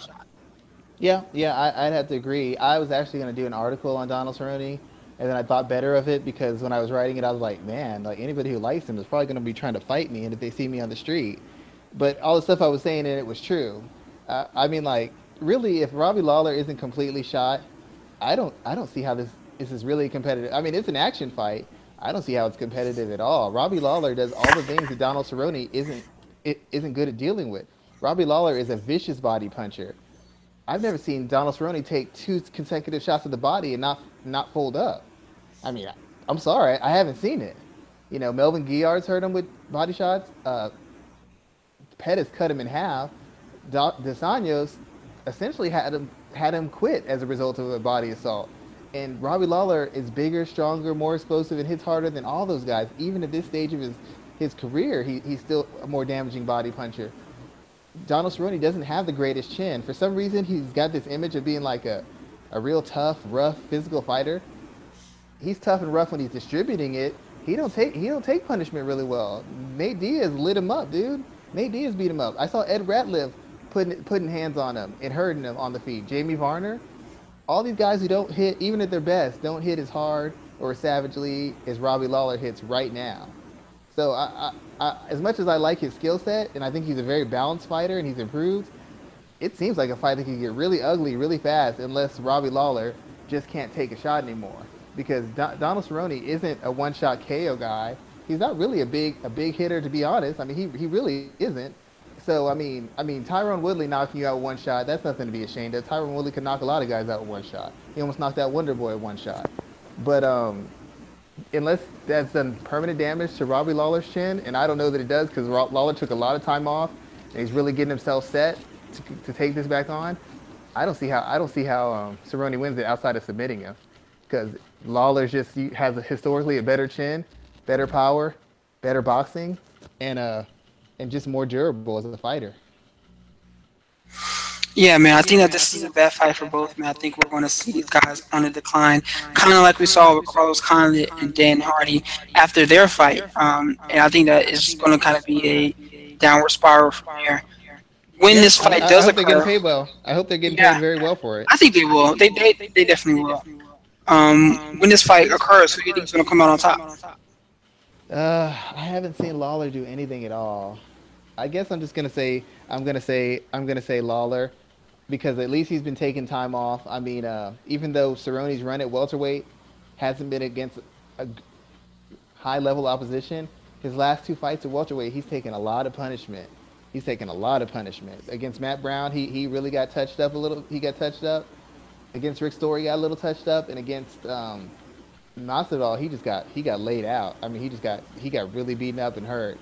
Yeah, yeah, I'd have to agree. I was actually going to do an article on Donald Cerrone, and then I thought better of it because when I was writing it, I was like, man, like anybody who likes him is probably going to be trying to fight me, and if they see me on the street, but all the stuff I was saying in it was true. I mean, like, really, if Robbie Lawler isn't completely shot, I don't see how this is really competitive. I mean, it's an action fight. I don't see how it's competitive at all. Robbie Lawler does all the things that Donald Cerrone isn't good at dealing with. Robbie Lawler is a vicious body puncher. I've never seen Donald Cerrone take two consecutive shots at the body and not fold up. I mean, I'm sorry, I haven't seen it. Melvin Guillard's hurt him with body shots. Pettis cut him in half. Dos Anjos essentially had him quit as a result of a body assault. And Robbie Lawler is bigger, stronger, more explosive, and hits harder than all those guys. Even at this stage of his career, he's still a more damaging body puncher. Donald Cerrone doesn't have the greatest chin. For some reason, he's got this image of being like a real tough, rough, physical fighter. He's tough and rough when he's distributing it. He don't take punishment really well. Nate Diaz lit him up, dude. Nate Diaz beat him up. I saw Ed Ratliff putting hands on him and hurting him on the feet. Jamie Varner, all these guys who don't hit, even at their best, don't hit as hard or as savagely as Robbie Lawler hits right now. So as much as I like his skill set, and I think he's a very balanced fighter and he's improved, it seems like a fight that could get really ugly really fast unless Robbie Lawler just can't take a shot anymore. Because Donald Cerrone isn't a one-shot KO guy. He's not really a big hitter, to be honest. I mean, he really isn't. So I mean, Tyrone Woodley knocking you out with one shot, that's nothing to be ashamed of. Tyrone Woodley can knock a lot of guys out with one shot. He almost knocked out Wonder Boy with one shot. But unless that's done permanent damage to Robbie Lawler's chin, and I don't know that it does because Lawler took a lot of time off and he's really getting himself set to take this back on. I don't see how Cerrone wins it outside of submitting him, because Lawler just has historically a better chin, better power, better boxing, and just more durable as a fighter. Yeah, man, I think that this is a bad fight for both, man. I think we're going to see these guys on a decline, kind of like we saw with Carlos Condit and Dan Hardy after their fight. And I think that it's going to kind of be a downward spiral from here. When Yeah, this fight I does hope they're getting occur, paid well. I hope they're getting paid yeah, very well for it. I think they will. They definitely will. When this fight occurs, who do you think is going to come out on top? I haven't seen Lawler do anything at all. I guess I'm gonna say Lawler, because at least he's been taking time off. I mean, even though Cerrone's run at welterweight hasn't been against a high level opposition, his last two fights at welterweight, he's taken a lot of punishment. He's taken a lot of punishment. Against Matt Brown, he really got touched up a little. He got touched up. Against Rick Story, he got a little touched up, and against Masvidal, he got laid out. I mean, he got really beaten up and hurt.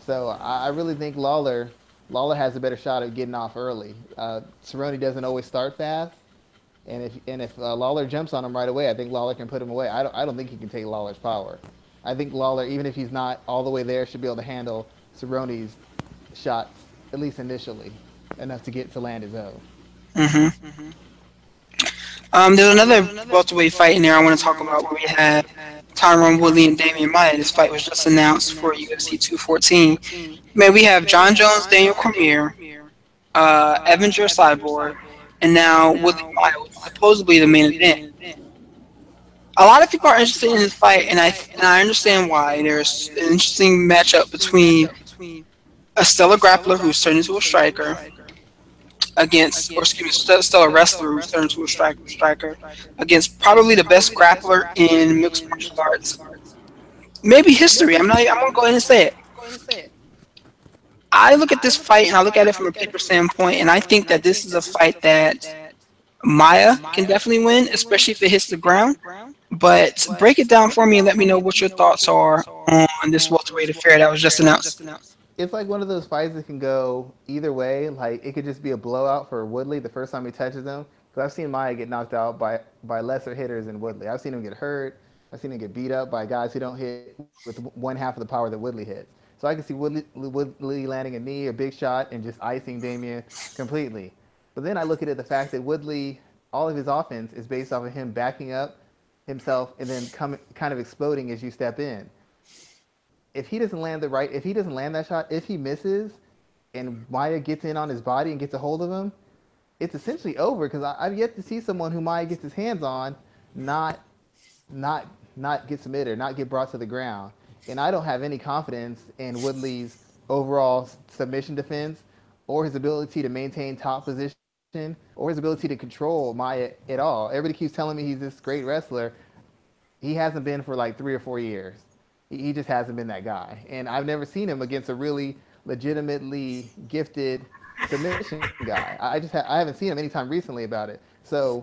So I really think Lawler has a better shot at getting off early. Cerrone doesn't always start fast, and if Lawler jumps on him right away, I think Lawler can put him away. I don't think he can take Lawler's power. I think Lawler, even if he's not all the way there, should be able to handle Cerrone's shots, at least initially, enough to land his own. Hmm. There's another welterweight fight in there I want to talk about where we had Tyron Woodley and Damian Maia. This fight was just announced for UFC 214. Man, we have John Jones, Daniel Cormier, Evinger, Cyborg, and now Woodley Maia, which is supposedly the main event. A lot of people are interested in this fight, and I understand why. There's an interesting matchup between a stellar grappler who's turned into a striker against, or excuse me, stellar wrestler who's turned into a striker against probably the best grappler in mixed martial arts, maybe history. I'm gonna go ahead and say it. I look at this fight and I look at it from a paper standpoint, and I think that this is a fight that Maya can definitely win, especially if it hits the ground. But break it down for me and let me know what your thoughts are on this welterweight affair that was just announced. It's like one of those fights that can go either way. Like it could just be a blowout for Woodley the first time he touches him. Because I've seen Maya get knocked out by lesser hitters than Woodley. I've seen him get hurt. I've seen him get beat up by guys who don't hit with one half of the power that Woodley hits. So I can see Woodley landing a knee, a big shot, and just icing Damien completely. But then I look at it the fact that Woodley, all of his offense is based off of him backing up himself and then kind of exploding as you step in. If he doesn't land that shot, if he misses, and Maya gets in on his body and gets a hold of him, it's essentially over because I've yet to see someone who Maya gets his hands on not not not get submitted, not get brought to the ground. And I don't have any confidence in Woodley's overall submission defense or his ability to maintain top position or his ability to control Maya at all. Everybody keeps telling me he's this great wrestler. He hasn't been for like 3 or 4 years. He just hasn't been that guy. And I've never seen him against a really legitimately gifted submission guy. I haven't seen him anytime recently about it. So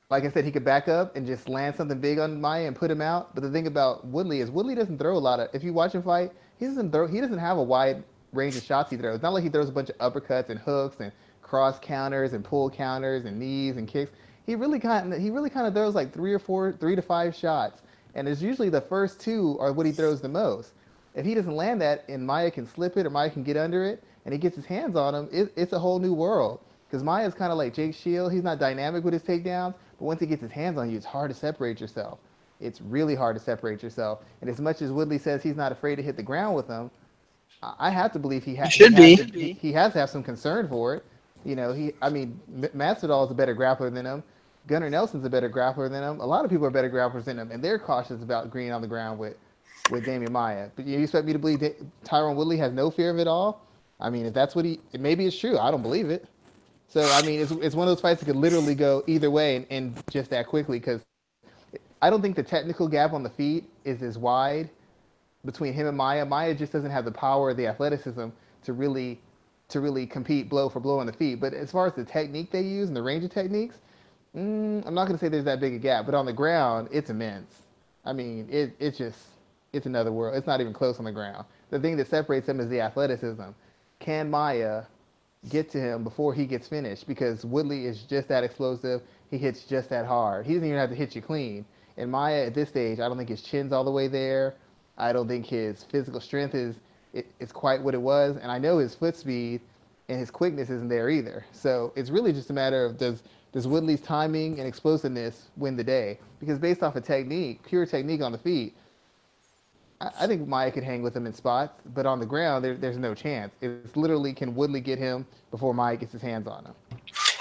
like I said, he could back up and just land something big on Maya and put him out. But the thing about Woodley is Woodley doesn't throw a lot of. If you watch him fight, he doesn't have a wide range of shots he throws. It's not like he throws a bunch of uppercuts and hooks and cross counters and pull counters and knees and kicks. He really kind of throws like 3 to 5 shots, and it's usually the first two are what he throws the most. If he doesn't land that and Maya can slip it or Maya can get under it and he gets his hands on him, it's a whole new world. Because Maya's kind of like Jake Shield. He's not dynamic with his takedowns, but once he gets his hands on you, it's hard to separate yourself. It's really hard to separate yourself. And as much as Woodley says he's not afraid to hit the ground with him, I have to believe It should be. he has to have some concern for it. I mean, Masvidal is a better grappler than him. Gunnar Nelson's a better grappler than him. A lot of people are better grapplers than him, and they're cautious about agreeing on the ground with Damian Maya. But you expect me to believe Tyron Woodley has no fear of it all? I mean, if that's what maybe it's true. I don't believe it. So I mean, it's one of those fights that could literally go either way and just that quickly because I don't think the technical gap on the feet is as wide between him and Maya. Maya just doesn't have the power or the athleticism to really compete blow for blow on the feet. But as far as the technique they use and the range of techniques, I'm not going to say there's that big a gap. But on the ground, it's immense. I mean, it's another world. It's not even close on the ground. The thing that separates them is the athleticism. Can Maya get to him before he gets finished? Because Woodley is just that explosive. He hits just that hard. He doesn't even have to hit you clean. And Maya at this stage, I don't think his chin's all the way there. I don't think his physical strength is quite what it was. And I know his foot speed and his quickness isn't there either. So it's really just a matter of does Woodley's timing and explosiveness win the day? Because based off of technique, pure technique on the feet, I think Maya could hang with him in spots, but on the ground, there's no chance. It's literally can Woodley get him before Maya gets his hands on him.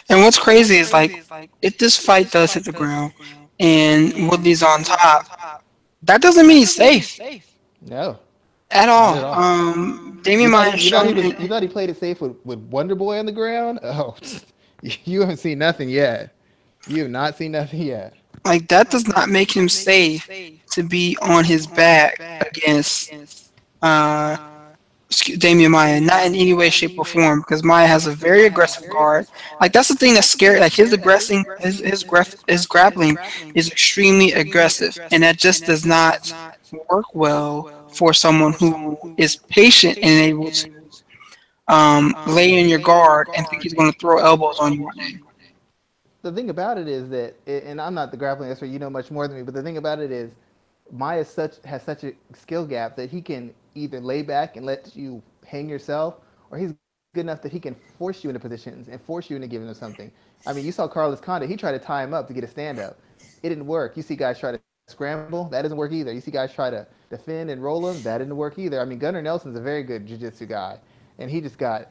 And what's crazy is like if this fight does hit the ground and Woodley's on top, that doesn't mean he's safe No, at not all. at all. Damian Maya shown You thought he played it safe with Wonder Boy on the ground? Oh, you haven't seen nothing yet. You have not seen nothing yet. like that does not make him safe to be on his back against uh Damian Maya, not in any way, shape, or form, because Maya has a very aggressive guard. Like that's the thing that's scary. Like his grappling is extremely aggressive, and that just does not work well for someone who is patient and able to lay in your guard and think he's going to throw elbows on you one day. The thing about it is that, and I'm not the grappling expert, you know much more than me, but the thing about it is, Maya has such a skill gap that he can either lay back and let you hang yourself, or he's good enough that he can force you into positions and force you into giving him something. I mean, you saw Carlos Condit, he tried to tie him up to get a stand up. It didn't work. You see guys try to scramble, that doesn't work either. You see guys try to defend and roll him, that didn't work either. I mean, Gunnar Nelson's a very good jiu-jitsu guy, and he just got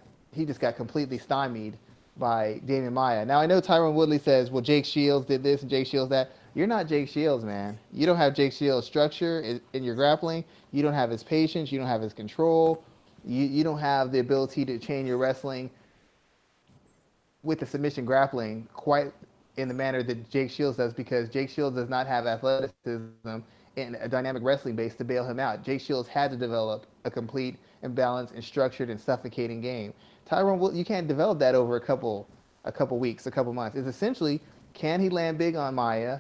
completely stymied by Damian Maya. Now I know Tyron Woodley says, well, Jake Shields did this and Jake Shields that. You're not Jake Shields, man. You don't have Jake Shields' structure in your grappling. You don't have his patience. You don't have his control. You don't have the ability to chain your wrestling with the submission grappling quite in the manner that Jake Shields does, because Jake Shields does not have athleticism and a dynamic wrestling base to bail him out. Jake Shields had to develop a complete and balanced and structured and suffocating game. Tyrone, you can't develop that over a couple a couple weeks, a couple months. Is essentially, can he land big on Maya,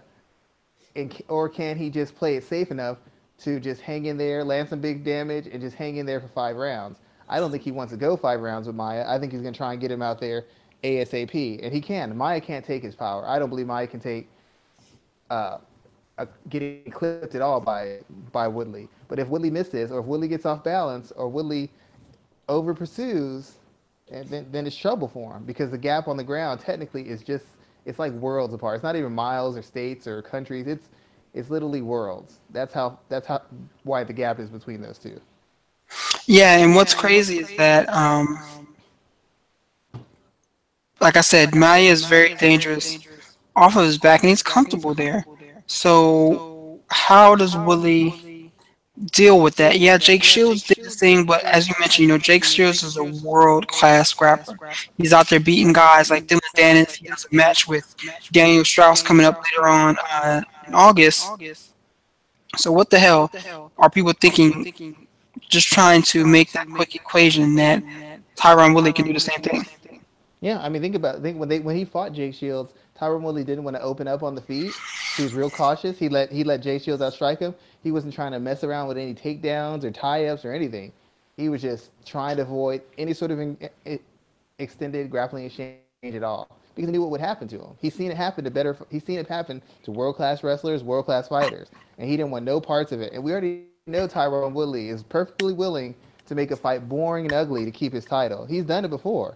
or can he just play it safe enough to just hang in there, land some big damage, and just hang in there for 5 rounds? I don't think he wants to go 5 rounds with Maya. I think he's going to try and get him out there ASAP, and he can. Maya can't take his power. I don't believe Maya can take uh, getting clipped at all by Woodley. But if Woodley misses, or if Woodley gets off balance, or Woodley over pursues, and then it's trouble for him because the gap on the ground technically is just, it's like worlds apart. It's not even miles or states or countries. It's literally worlds. That's how wide the gap is between those two. Yeah, and what's crazy is that, like I said, Maya is very dangerous off of his back, and he's comfortable there. So how does Willie deal with that? Yeah, Jake Shields did his thing, but as you mentioned, Jake Shields is a world class grappler. He's out there beating guys like Dylan Dennis. He has a match with Daniel Strauss coming up later on in August. So what the hell are people thinking? Just trying to make that quick equation that Tyron Woodley can do the same thing. Yeah, I mean, think when he fought Jake Shields, Tyron Woodley didn't want to open up on the feet. He was real cautious. He let Jake Shields outstrike him. He wasn't trying to mess around with any takedowns or tie ups or anything. He was just trying to avoid any sort of extended grappling exchange at all because he knew what would happen to him. He's seen it happen to better. He's seen it happen to world class wrestlers, world class fighters, and he didn't want no parts of it. And we already know Tyron Woodley is perfectly willing to make a fight boring and ugly to keep his title. He's done it before.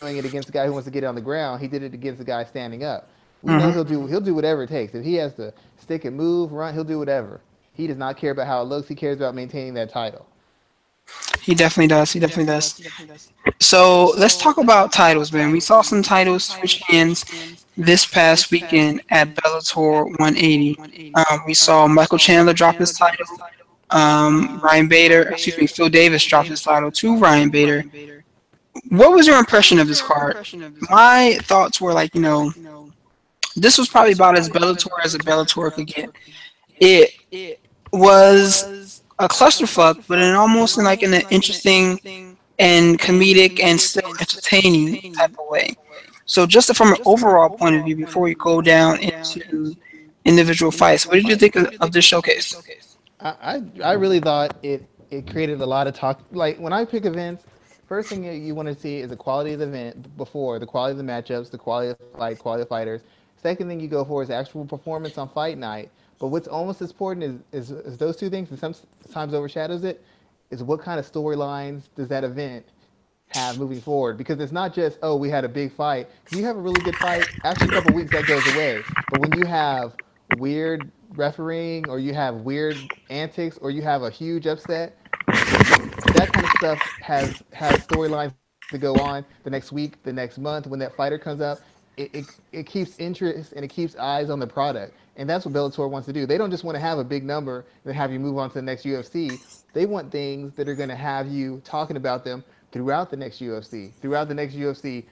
Doing it against a guy who wants to get on the ground. He did it against a guy standing up. We know Hmm. he'll do whatever it takes. If he has to stick and move, run, he'll do whatever. He does not care about how it looks. He cares about maintaining that title. He definitely does. He definitely does. So let's talk about titles, man. We saw some titles switch hands this past weekend at Bellator 180. We saw Michael Chandler drop his title. Ryan Bader, excuse me, Phil Davis dropped his title to Ryan Bader. What was your impression of this card? My thoughts were like, this was probably about as a Bellator could get. It was a clusterfuck, but in almost in an interesting and comedic and still entertaining type of way. So just from an overall point of view, before we go down into individual fights, what did you think of this showcase? I really thought it created a lot of talk. Like when I pick events, first thing you want to see is the quality of the event before, the quality of the matchups, the quality of the fight, quality of fighters. Second thing you go for is actual performance on fight night. But what's almost as important is those two things, and sometimes overshadows it, is what kind of storylines does that event have moving forward? Because it's not just, oh, we had a big fight. Because you have a really good fight, after a couple weeks that goes away. But when you have weird refereeing, or you have weird antics, or you have a huge upset, that kind of stuff has storylines to go on the next week, the next month. When that fighter comes up, it keeps interest and it keeps eyes on the product. And that's what Bellator wants to do. They don't just want to have a big number and then have you move on to the next UFC. They want things that are going to have you talking about them throughout the next UFC, throughout the next UFC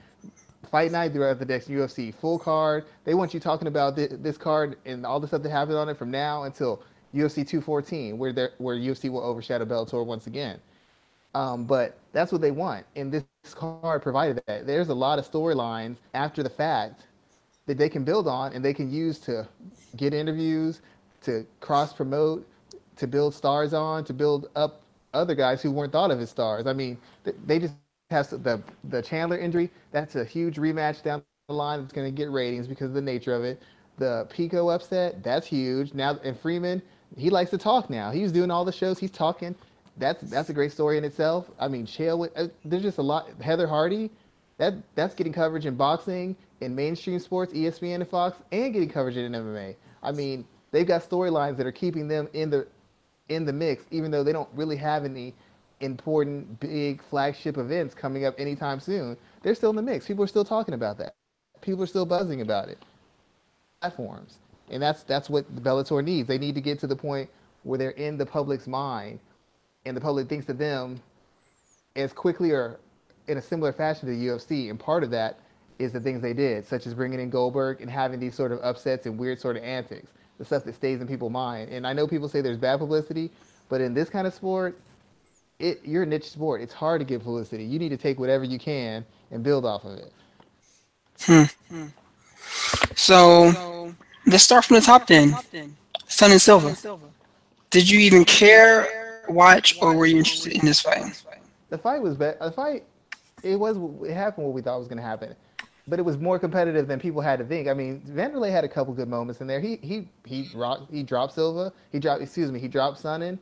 fight night, throughout the next UFC full card. They want you talking about this card and all the stuff that happened on it from now until UFC 214, where UFC will overshadow Bellator once again. But that's what they want, and this card provided that. There's a lot of storylines after the fact that they can build on and they can use to get interviews, to cross promote, to build stars on, to build up other guys who weren't thought of as stars. I mean, they just have the Chandler injury. That's a huge rematch down the line. That's going to get ratings because of the nature of it. The Pico upset, that's huge. Now, and Freeman, he likes to talk now. He's doing all the shows. He's talking. That's a great story in itself. I mean, Chael, there's just a lot. Heather Hardy, that's getting coverage in boxing, in mainstream sports, ESPN and Fox, and getting coverage in MMA. I mean, they've got storylines that are keeping them in the mix, even though they don't really have any important big flagship events coming up anytime soon. They're still in the mix. People are still talking about that. People are still buzzing about it. Platforms, and that's what the Bellator needs. They need to get to the point where they're in the public's mind, and the public thinks of them as quickly or in a similar fashion to the UFC. And part of that is the things they did, such as bringing in Goldberg and having these sort of upsets and weird sort of antics, the stuff that stays in people's mind. And I know people say there's bad publicity, but in this kind of sport, you're a niche sport. It's hard to get publicity. You need to take whatever you can and build off of it. Hmm. So let's start from the top then. Sun and Silva. Did you even care, watch, or were you interested in this fight? The fight was bad. The fight it happened what we thought was going to happen, but it was more competitive than people had to think. I mean, Vanderlei had a couple good moments in there. He dropped Silva. He dropped Sonnen.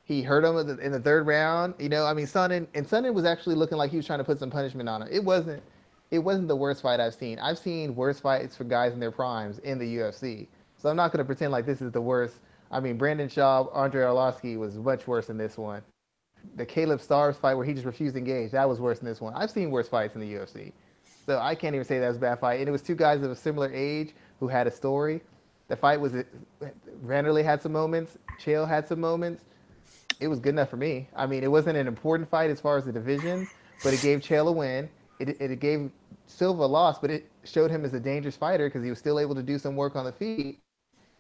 He hurt him in the third round. You know, I mean, Sonnen was actually looking like he was trying to put some punishment on him. It wasn't the worst fight I've seen. I've seen worse fights for guys in their primes in the UFC. So I'm not going to pretend like this is the worst. I mean, Brandon Shaw, Andre Arlovsky was much worse than this one. The Caleb Stars fight where he just refused to engage, that was worse than this one. I've seen worse fights in the UFC. So I can't even say that was a bad fight. And it was two guys of a similar age who had a story. The fight was Vanderlei had some moments, Chael had some moments. It was good enough for me. I mean, it wasn't an important fight as far as the divisions, but it gave Chael a win. It gave Silva a loss, but it showed him as a dangerous fighter because he was still able to do some work on the feet.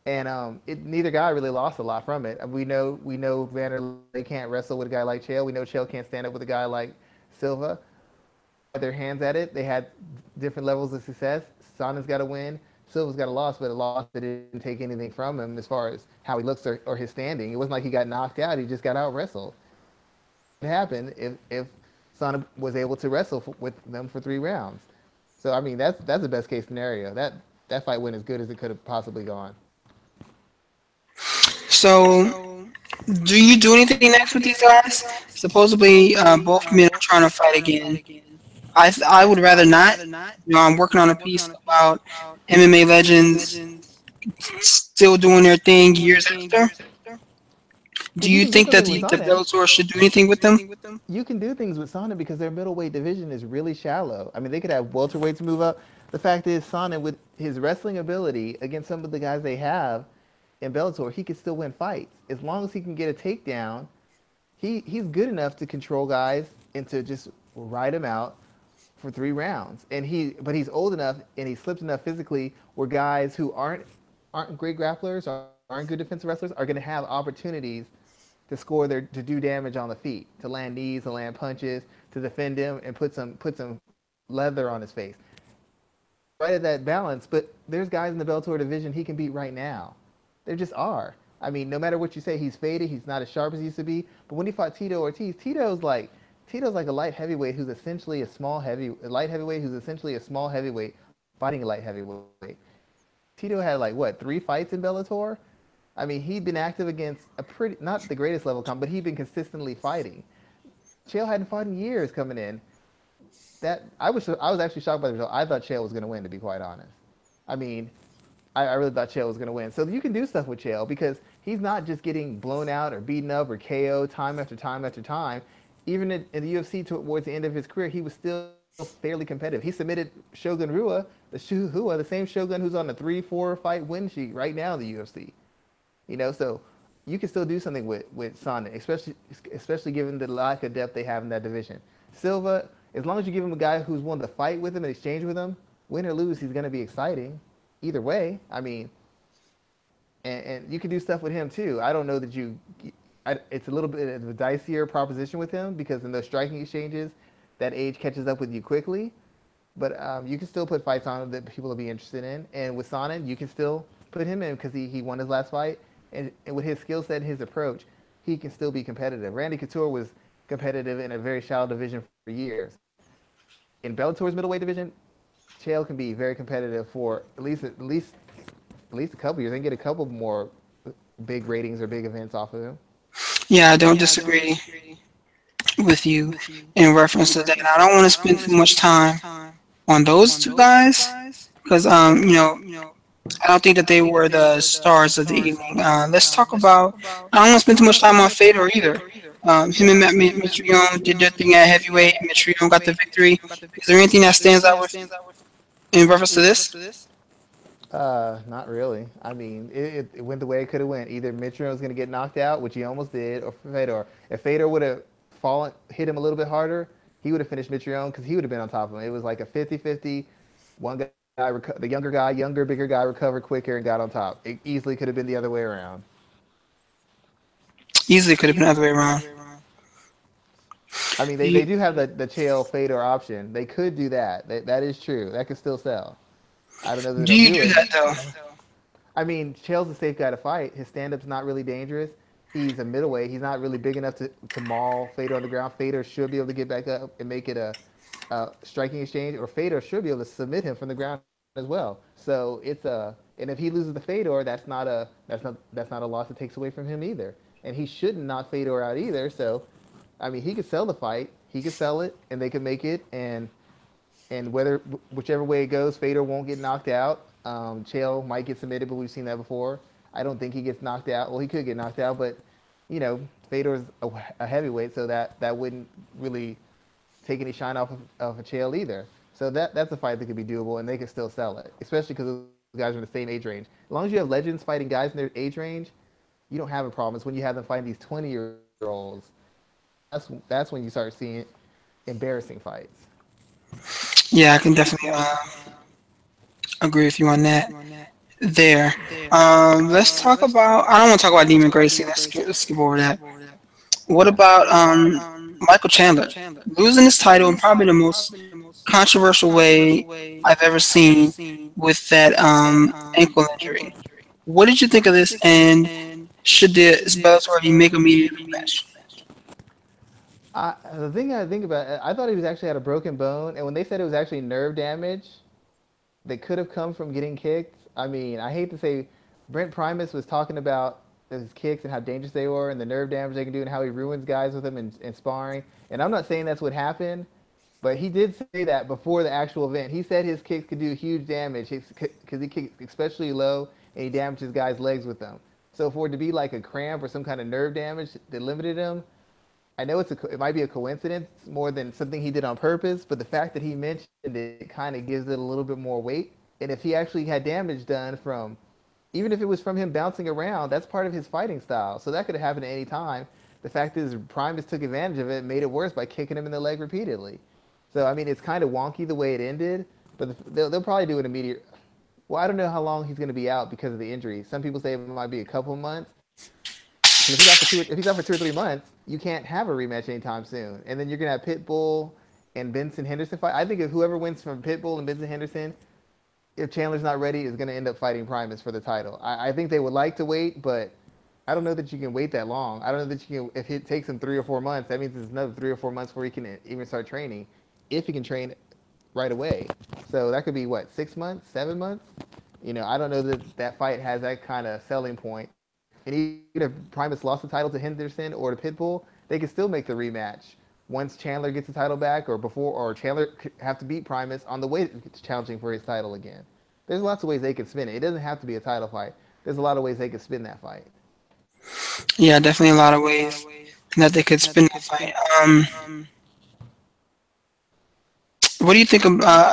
And neither guy really lost a lot from it. We know Vanderlei can't wrestle with a guy like Chael. We know Chael can't stand up with a guy like Silva. Had their hands at it. They had different levels of success. Sonnen's got a win. Silva's got a loss, but a loss that didn't take anything from him as far as how he looks or his standing. It wasn't like he got knocked out. He just got out wrestled. It happened if Sonnen was able to wrestle with them for 3 rounds. So I mean that's the best case scenario. That fight went as good as it could have possibly gone. So, do you do anything next with these guys? Supposedly, both men are trying to fight again. I would rather not. I'm working on a piece about MMA legends still doing their thing years after. Do Because you you can do think that something with the Sonnen. Bellator should do anything with them? You can do things with Sonnen because their middleweight division is really shallow. I mean, they could have welterweights move up. The fact is, Sonnen, with his wrestling ability against some of the guys they have in Bellator, he could still win fights as long as he can get a takedown. He's good enough to control guys and to just ride them out for 3 rounds. But he's old enough and he's slipped enough physically where guys who aren't great grapplers or aren't good defensive wrestlers are going to have opportunities to do damage on the feet, to land knees, to land punches, to defend him and put some leather on his face. Right at that balance, but there's guys in the Bellator division he can beat right now. There just are. I mean, no matter what you say, he's faded. He's not as sharp as he used to be. But when he fought Tito Ortiz, Tito's like a light heavyweight who's essentially a light heavyweight who's essentially a small heavyweight fighting a light heavyweight. Tito had like what 3 fights in Bellator. I mean, he'd been active against a pretty not the greatest level comp, but he'd been consistently fighting. Chael hadn't fought in years coming in. That I was actually shocked by the result. I thought Chael was going to win, to be quite honest. I mean, I really thought Chael was going to win. So you can do stuff with Chael because he's not just getting blown out or beaten up or KO time after time after time. Even in the UFC towards the end of his career, he was still fairly competitive. He submitted Shogun Rua, the same Shogun who's on a 3-4 fight win sheet right now in the UFC. So you can still do something with Sonnen, especially given the lack of depth they have in that division. Silva, as long as you give him a guy who's willing to fight with him and exchange with him, win or lose, he's going to be exciting. Either way, I mean, and you can do stuff with him too. I don't know that it's a little bit of a dicier proposition with him because in those striking exchanges, that age catches up with you quickly. But you can still put fights on him that people will be interested in. And with Sonnen, you can still put him in because he won his last fight. And with his skill set and his approach, he can still be competitive. Randy Couture was competitive in a very shallow division for years. In Bellator's middleweight division, Chael can be very competitive for at least a couple years and get a couple more big ratings or big events off of him. Yeah, I don't disagree with you in reference to that. I don't want to spend too much time on those two guys because I don't think that they were the stars of the evening. Let's talk about. I don't want to spend too much time on Fedor either. Him and Mitrione did their thing at heavyweight. Mitrione got the victory. Is there anything that stands out with you in reference to this? Not really. I mean, it went the way it could have went. Either Mitchell was going to get knocked out, which he almost did, or Fedor. If Fedor would have hit him a little bit harder, he would have finished Mitrione because he would have been on top of him. It was like a 50-50. One guy, the younger, bigger guy recovered quicker and got on top. It easily could have been the other way around. Easily could have been the other way around. I mean, they You, do have the Chael Fedor option. They could do that. That is true. That could still sell. I don't know that do they'll you do do it. that though? I mean, Chael's a safe guy to fight. His stand-up's not really dangerous. He's a middleweight. He's not really big enough to maul Fedor on the ground. Fedor should be able to get back up and make it a striking exchange, or Fedor should be able to submit him from the ground as well. So it's a, and if he loses the Fedor, that's not a loss that takes away from him either. And he shouldn't knock Fedor out either. So, I mean, he could sell the fight. He could sell it, and they could make it, and whether whichever way it goes, Fedor won't get knocked out. Chael might get submitted, but we've seen that before. I don't think he gets knocked out. Well, he could get knocked out, but Fedor's a heavyweight, so that wouldn't really take any shine off of Chael either. So that's a fight that could be doable, and they could still sell it, especially because those guys are in the same age range. As long as you have legends fighting guys in their age range, you don't have a problem. It's when you have them fighting these 20-year-olds. That's when you start seeing embarrassing fights. Yeah, I can definitely agree with you on that. There. Let's talk about. I don't want to talk about Demon Gracie. Let's skip over that. What Yeah. about Michael Chandler losing his title in probably the most controversial way I've ever seen with that ankle injury? What did you think of this? And should the Bellator already make a media rematch? The thing I think about, I thought he was actually had a broken bone, and when they said it was actually nerve damage, that could have come from getting kicked. I mean, I hate to say, Brent Primus was talking about his kicks and how dangerous they were and the nerve damage they can do and how he ruins guys with them in sparring. And I'm not saying that's what happened, but he did say that before the actual event. He said his kicks could do huge damage because he kicked especially low and he damaged his guys' legs with them. So for it to be like a cramp or some kind of nerve damage that limited him, I know it might be a coincidence more than something he did on purpose, but the fact that he mentioned it kind of gives it a little bit more weight. And if he actually had damage done from, even if it was from him bouncing around, that's part of his fighting style. So that could have happened at any time. The fact is, Primus took advantage of it and made it worse by kicking him in the leg repeatedly. So I mean, it's kind of wonky the way it ended, but they'll probably do an immediate. Well, I don't know how long he's going to be out because of the injury. Some people say it might be a couple of months. Because if he's out for 2 or 3 months, you can't have a rematch anytime soon. And then you're gonna have Pitbull and Benson Henderson fight. I think if whoever wins from Pitbull and Benson Henderson, if Chandler's not ready, is gonna end up fighting Primus for the title. I think they would like to wait, but I don't know that you can wait that long. I don't know that you can. If it takes him 3 or 4 months, that means it's another 3 or 4 months before he can even start training, if he can train right away. So that could be what, 6 months, 7 months. I don't know that that fight has that kind of selling point. And even if Primus lost the title to Henderson or to Pitbull, they could still make the rematch once Chandler gets the title back, or before, or Chandler have to beat Primus on the way to challenging for his title again. There's lots of ways they could spin it. It doesn't have to be a title fight. There's a lot of ways they could spin that fight. Yeah, definitely a lot of ways that they could spin that fight. What do you think of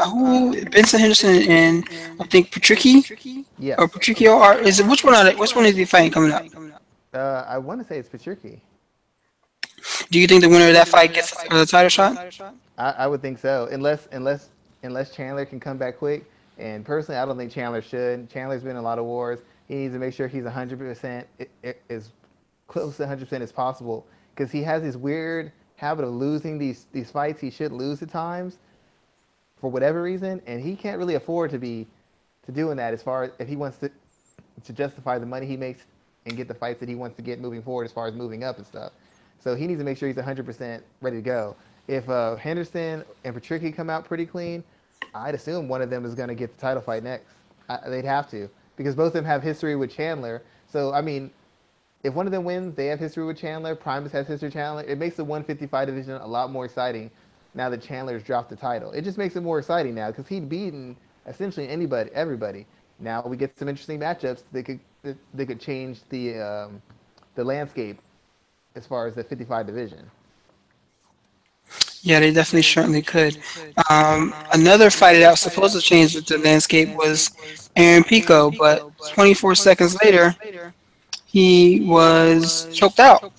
who Benson Henderson and I think Patricky or Yes. Patricio are? Is it which one? Which one is the fight coming up? I want to say it's Patricky. Do you think the winner of that fight gets a title shot? I would think so, unless Chandler can come back quick. And personally, I don't think Chandler should. Chandler's been in a lot of wars. He needs to make sure he's 100%, as close to 100% as possible, because he has this weird habit of losing these fights he should lose at times for whatever reason, and he can't really afford to doing that as far as if he wants to justify the money he makes and get the fights that he wants to get moving forward as far as moving up and stuff. So he needs to make sure he's 100% ready to go. If Henderson and Patricky come out pretty clean, I'd assume one of them is going to get the title fight next. They'd have to, because both of them have history with Chandler. So I mean, if one of them wins, they have history with Chandler. Primus has history with Chandler. It makes the 155 division a lot more exciting now that Chandler's dropped the title. It just makes it more exciting now because he'd beaten essentially everybody. Now we get some interesting matchups that could change the landscape as far as the 55 division. Yeah, they definitely certainly could. Another fight that was supposed to change the landscape was Aaron Pico, but 24 seconds later, he was choked out.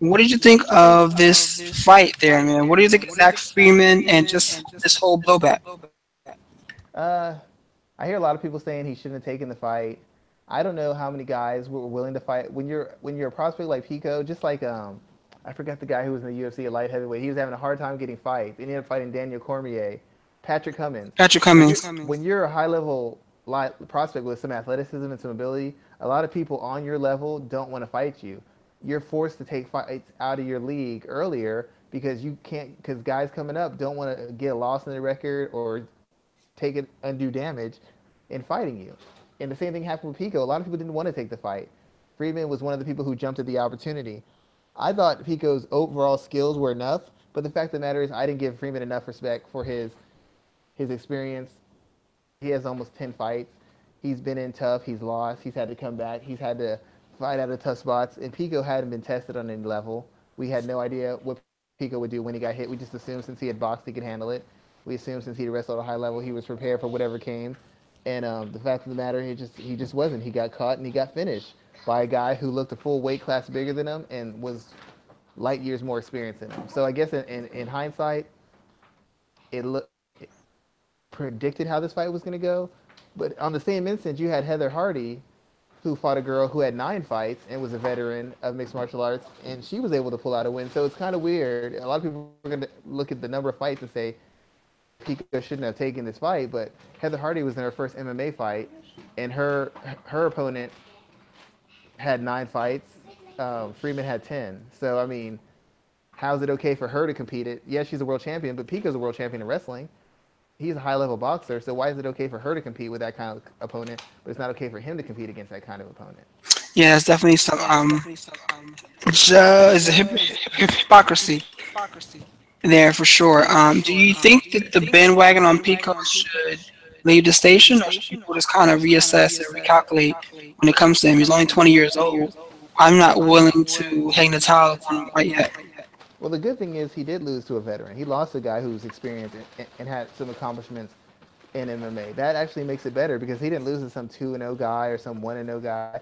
What did you think of this fight there, man? What do you think of Zach Freeman and just this whole blowback? Uh, I hear a lot of people saying he shouldn't have taken the fight. I don't know how many guys were willing to fight when you're a prospect like Pico, just like I forgot the guy who was in the UFC at light heavyweight. He was having a hard time getting fights. He ended up fighting Daniel Cormier, Patrick Cummins. Patrick When you're Cummings. when you're a high level prospect with some athleticism and some ability, a lot of people on your level don't want to fight you. You're forced to take fights out of your league earlier because you can't because guys coming up don't want to get a loss in their record or take it undue damage in fighting you. And the same thing happened with Pico. A lot of people didn't want to take the fight. Freeman was one of the people who jumped at the opportunity. I thought Pico's overall skills were enough, but the fact of the matter is I didn't give Freeman enough respect for his experience. He has almost 10 fights. He's been in tough. He's lost. He's had to come back. He's had to fight out of tough spots. And Pico hadn't been tested on any level. We had no idea what Pico would do when he got hit. We just assumed since he had boxed, he could handle it. We assumed since he wrestled at a high level, he was prepared for whatever came. And the fact of the matter, he just wasn't. He got caught and he got finished by a guy who looked a full weight class bigger than him and was light years more experienced than him. So I guess in hindsight, it predicted how this fight was going to go. But on the same instance, you had Heather Hardy, who fought a girl who had 9 fights and was a veteran of mixed martial arts, and she was able to pull out a win. So it's kind of weird. A lot of people are going to look at the number of fights and say Pico shouldn't have taken this fight, but Heather Hardy was in her first MMA fight, and her opponent had 9 fights. Freeman had 10. So I mean, how is it okay for her to compete it? Yes, she's a world champion, but Pico's a world champion in wrestling. He's a high level boxer, so why is it okay for her to compete with that kind of opponent, but it's not okay for him to compete against that kind of opponent? Yeah, it's definitely some is a hypocrisy there for sure. Do you think that the bandwagon on Pico should leave the station, or should people just kind of reassess and recalculate when it comes to him? He's only 20 years old. I'm not willing to hang the towel on him quite yet. Well, the good thing is he did lose to a veteran. He lost to a guy who's experienced and had some accomplishments in MMA. That actually makes it better because he didn't lose to some 2-0 guy or some 1-0 guy.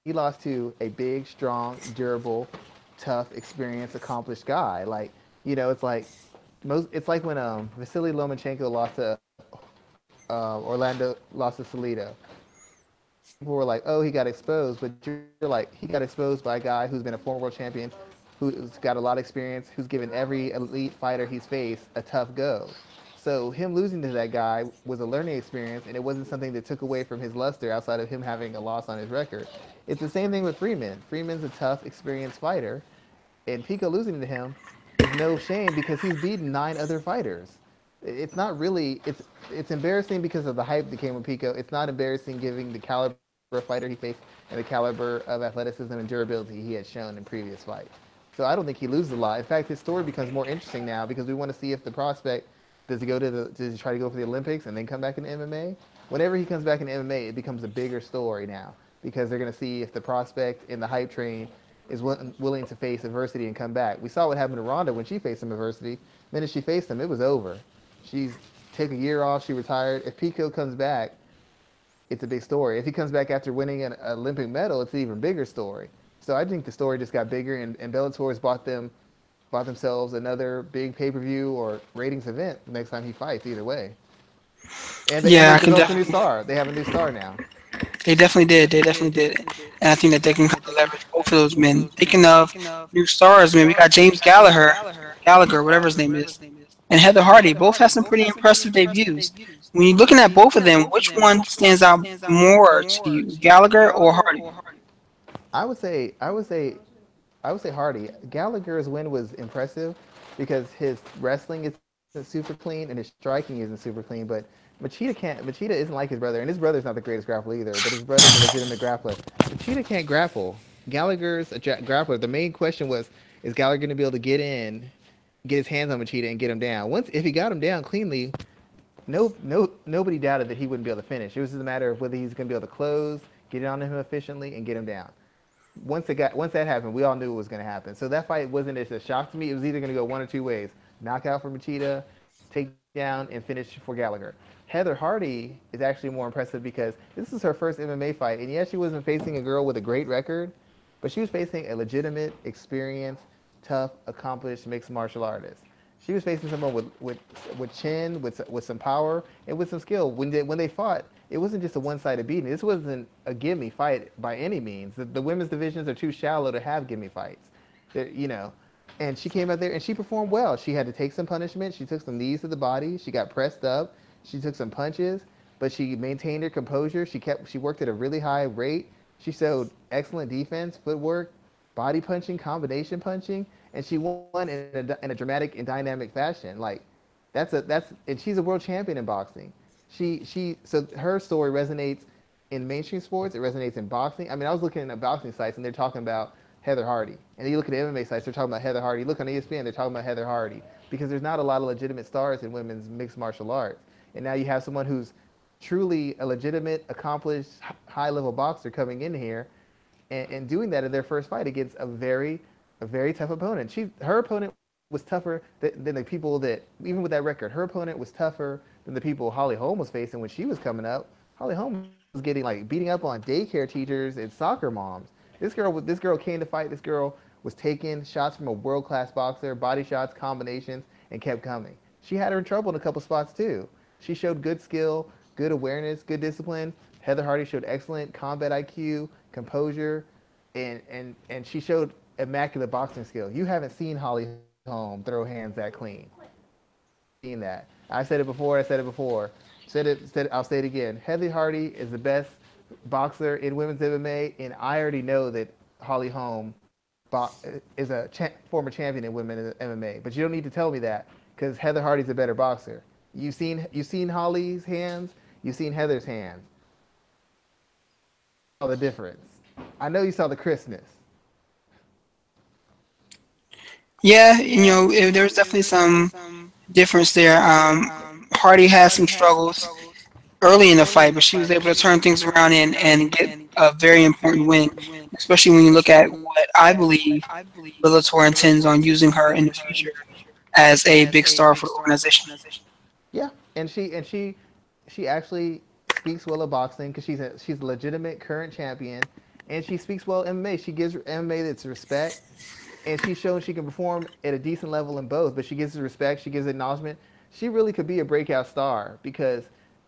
He lost to a big, strong, durable, tough, experienced, accomplished guy. Like, it's like when Vasily Lomachenko lost to Orlando, lost to Salido. People were like, "Oh, he got exposed," but you're like, he got exposed by a guy who's been a former world champion, who's got a lot of experience, who's given every elite fighter he's faced a tough go. So him losing to that guy was a learning experience, and it wasn't something that took away from his luster outside of him having a loss on his record. It's the same thing with Freeman. Freeman's a tough, experienced fighter, and Pico losing to him is no shame because he's beaten 9 other fighters. It's not really it's embarrassing because of the hype that came with Pico. It's not embarrassing given the caliber of fighter he faced and the caliber of athleticism and durability he had shown in previous fights. So I don't think he loses a lot. In fact, his story becomes more interesting now because we want to see if the prospect does he try to go for the Olympics and then come back into MMA. Whenever he comes back into MMA, it becomes a bigger story now because they're going to see if the prospect in the hype train is willing to face adversity and come back. We saw what happened to Ronda when she faced some adversity. The minute she faced him, it was over. She's took a year off. She retired. If Pico comes back, it's a big story. If he comes back after winning an Olympic medal, it's an even bigger story. So I think the story just got bigger, and Bellator has bought themselves another big pay per view or ratings event next time he fights. Either way, and Yeah, they I can developed a new definitely. star. They have a new star now. They definitely did. They definitely did. And I think that they can kind of leverage both of those men. Speaking of new stars, man, we got James Gallagher, whatever his name is, and Heather Hardy. Both have some pretty impressive debuts. When you're looking at both of them, which one stands out more to you, Gallagher or Hardy? I would say I would say I would say Hardy. Gallagher's win was impressive because his wrestling isn't super clean and his striking isn't super clean. But Machida isn't like his brother, and his brother's not the greatest grappler either. But his brother's a legitimate grappler. Machida can't grapple. Gallagher's a grappler. The main question was, is Gallagher going to be able to get his hands on Machida and get him down? Once if he got him down cleanly, nobody doubted that he wouldn't be able to finish. It was just a matter of whether he's going to be able to close, get it on him efficiently, and get him down. Once that happened, we all knew it was going to happen. So that fight wasn't as a shock to me. It was either going to go one or two ways: knockout for Machida, takedown, and finish for Gallagher. Heather Hardy is actually more impressive because this is her first MMA fight, and yes, she wasn't facing a girl with a great record, but she was facing a legitimate, experienced, tough, accomplished mixed martial artist. She was facing someone with chin, with some power, and with some skill. When they fought, it wasn't just a one-sided beating. This wasn't a gimme fight by any means. The women's divisions are too shallow to have gimme fights. You know, And she came out there and she performed well. She had to take some punishment. She took some knees to the body. She got pressed up. She took some punches, but she maintained her composure. She worked at a really high rate. She showed excellent defense, footwork, body punching, combination punching, and she won in a dramatic and dynamic fashion. Like and she's a world champion in boxing. So her story resonates in mainstream sports. It resonates in boxing. I mean, I was looking at boxing sites and they're talking about Heather Hardy, and then you look at the MMA sites, they're talking about Heather Hardy. You look on ESPN, they're talking about Heather Hardy because there's not a lot of legitimate stars in women's mixed martial arts. And now you have someone who's truly a legitimate, accomplished, high-level boxer coming in here and doing that in their first fight against a very tough opponent. Her opponent was tougher than the people that, even with that record, her opponent was tougher than the people Holly Holm was facing when she was coming up. Holly Holm was getting like beating up on daycare teachers and soccer moms. This girl came to fight. This girl was taking shots from a world class boxer, body shots, combinations, and kept coming. She had her in trouble in a couple spots too. She showed good skill, good awareness, good discipline. Heather Hardy showed excellent combat IQ, composure, and she showed immaculate boxing skill. You haven't seen Holly Holm throw hands that clean. Seen that. I said it before. I said it before. I'll say it again. Heather Hardy is the best boxer in women's MMA, and I already know that Holly Holm is a former champion in women's MMA. But you don't need to tell me that because Heather Hardy's a better boxer. You've seen Holly's hands. You've seen Heather's hands. Oh, the difference. I know you saw the crispness. Yeah, there's definitely some difference there. Hardy had some struggles early in the fight, but she was able to turn things around and get a very important win, especially when you look at what I believe Bellator intends on using her in the future as a big star for the organization. Yeah, and she actually speaks well of boxing because she's a legitimate current champion, and she speaks well MMA. She gives MMA its respect, and she's shown she can perform at a decent level in both. But she gives it respect, she gives acknowledgement. She really could be a breakout star because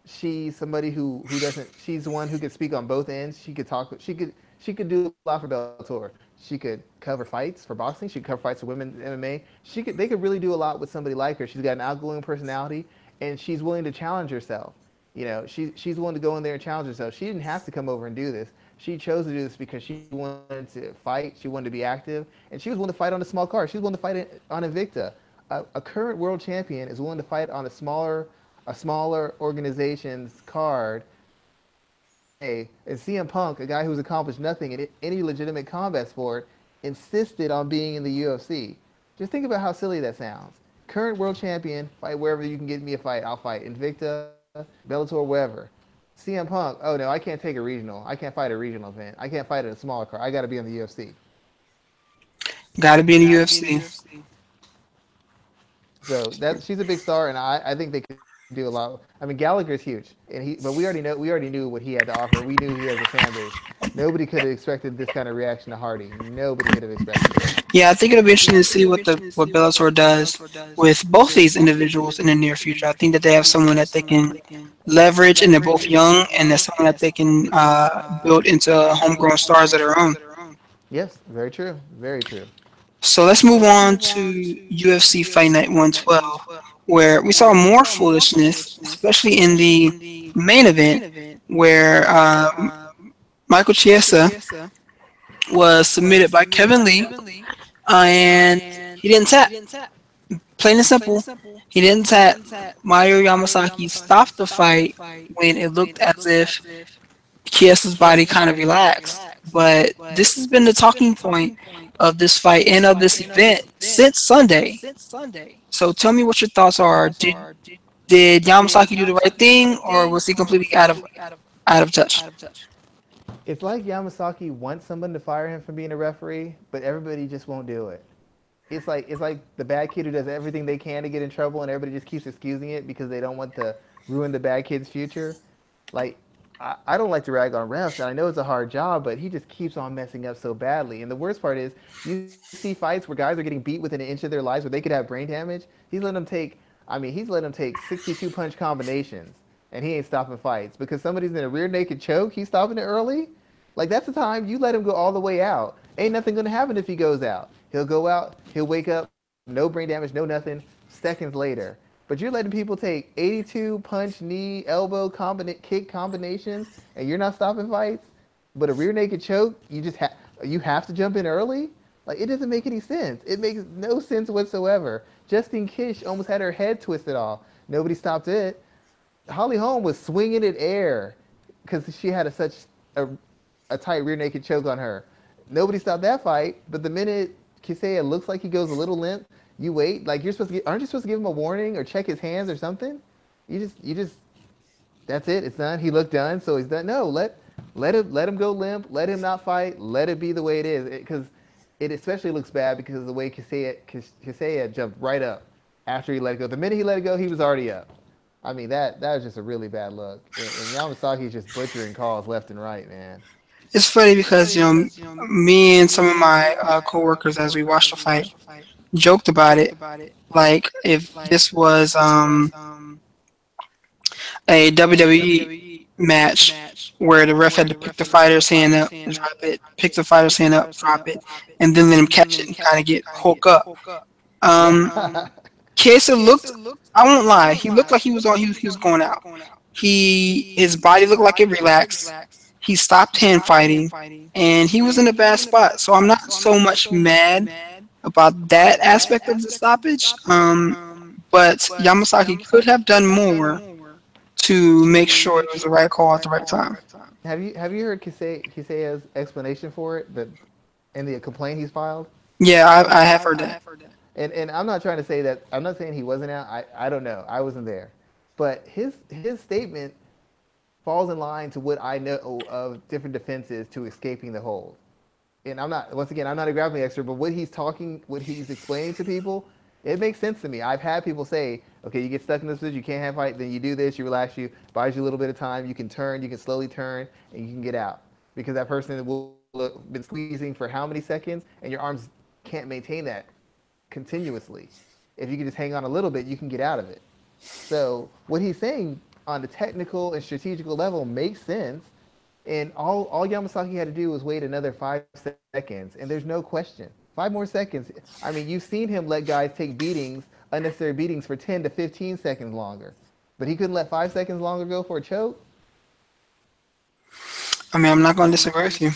she's somebody who doesn't. She's the one who could speak on both ends. She could talk. She could do a lot for Bellator. She could cover fights for boxing. She could cover fights for women's MMA. They could really do a lot with somebody like her. She's got an outgoing personality, and she's willing to challenge herself. She's willing to go in there and challenge herself. She didn't have to come over and do this. She chose to do this because she wanted to fight. She wanted to be active, and she was willing to fight on a small card. She was willing to fight on Invicta. A current world champion is willing to fight on a smaller organization's card. Hey, and CM Punk, a guy who's accomplished nothing in any legitimate combat sport, insisted on being in the UFC. Just think about how silly that sounds. Current world champion, fight wherever you can get me a fight. I'll fight Invicta, Bellator, wherever. CM Punk, oh no, I can't take a regional. I can't fight a regional event. I can't fight at a smaller card. I got to be in the UFC. Got to be in the UFC. So that she's a big star, and I think they could do a lot. I mean, Gallagher's huge, but we already knew what he had to offer. We knew he has a fan base. Nobody could have expected this kind of reaction to Hardy. Nobody could have expected it. Yeah, I think it'll be interesting to see what Bellator does with both these individuals in the near future. I think that they have someone that they can leverage, and they're both young, and there's someone that they can build into homegrown stars of their own. Yes, very true, very true. So let's move on to UFC Fight Night 112, where we saw more foolishness, especially in the main event, where Michael Chiesa was submitted by Kevin Lee, and he didn't tap. Plain and simple, he didn't tap. Mario Yamasaki stopped the fight when it looked as if Chiesa's body kind of relaxed. But this has been the talking point of this fight and of this event since Sunday. So tell me what your thoughts are. Did Yamasaki do the right thing, or was he completely out of touch? It's like Yamasaki wants someone to fire him for being a referee, but everybody just won't do it. It's like the bad kid who does everything they can to get in trouble, and everybody just keeps excusing it because they don't want to ruin the bad kid's future. Like I don't like to rag on refs, and I know it's a hard job, but he just keeps on messing up so badly. And the worst part is, you see fights where guys are getting beat within an inch of their lives, where they could have brain damage. He's letting them take 62 punch combinations, and he ain't stopping fights because somebody's in a rear naked choke. He's stopping it early. Like that's the time you let him go all the way out. Ain't nothing gonna happen if he goes out. He'll go out, he'll wake up, no brain damage, no nothing, seconds later. But you're letting people take 82 punch, knee, elbow, kick combinations, and you're not stopping fights. But a rear naked choke, you have to jump in early. Like it doesn't make any sense. It makes no sense whatsoever. Justine Kish almost had her head twisted off. Nobody stopped it. Holly Holm was swinging in air because she had a, a tight rear naked choke on her. Nobody stopped that fight. But the minute Kisea looks like he goes a little limp, you wait. Like aren't you supposed to give him a warning or check his hands or something? You just that's it. It's done. He looked done, so he's done. No, let him go limp. Let him not fight. Let it be the way it is. Because it especially looks bad because of the way Kisea jumped right up after he let it go. The minute he let it go, he was already up. I mean that was just a really bad look. And Yamasaki's just butchering calls left and right, man. It's funny because me and some of my coworkers, as we watched the fight, joked about it. Like if this was a WWE match where the ref had to pick the fighter's hand up, drop it, pick the fighter's hand up, drop it, and then let him catch it and kind of get Hulk up. Um, Yeah. Chiesa looked. I won't lie. He looked like he was on. He was going out. His body looked like it relaxed. He stopped hand fighting, and he was in a bad spot. So I'm not so much mad about that aspect of the stoppage. But Yamasaki could have done more to make sure it was the right call at the right time. Have you heard Kisea's explanation for it? And the complaint he's filed? Yeah, I have heard that. And I'm not trying to say that I'm not saying he wasn't out. I don't know. I wasn't there. But his statement falls in line to what I know of different defenses to escaping the hold. And I'm not a grappling expert, but what he's explaining to people, it makes sense to me. I've had people say, okay, you get stuck in this position, you can't have fight, then you do this, you relax, you buys you a little bit of time, you can turn, you can slowly turn, and you can get out. Because that person will have been squeezing for how many seconds, and your arms can't maintain that continuously. If you can just hang on a little bit, you can get out of it. So what he's saying on the technical and strategical level makes sense. And all Yamasaki had to do was wait another 5 seconds, and there's no question. 5 more seconds. I mean, you've seen him let guys take unnecessary beatings for 10 to 15 seconds longer. But he couldn't let 5 seconds longer go for a choke? I mean, I'm not going to disagree with you.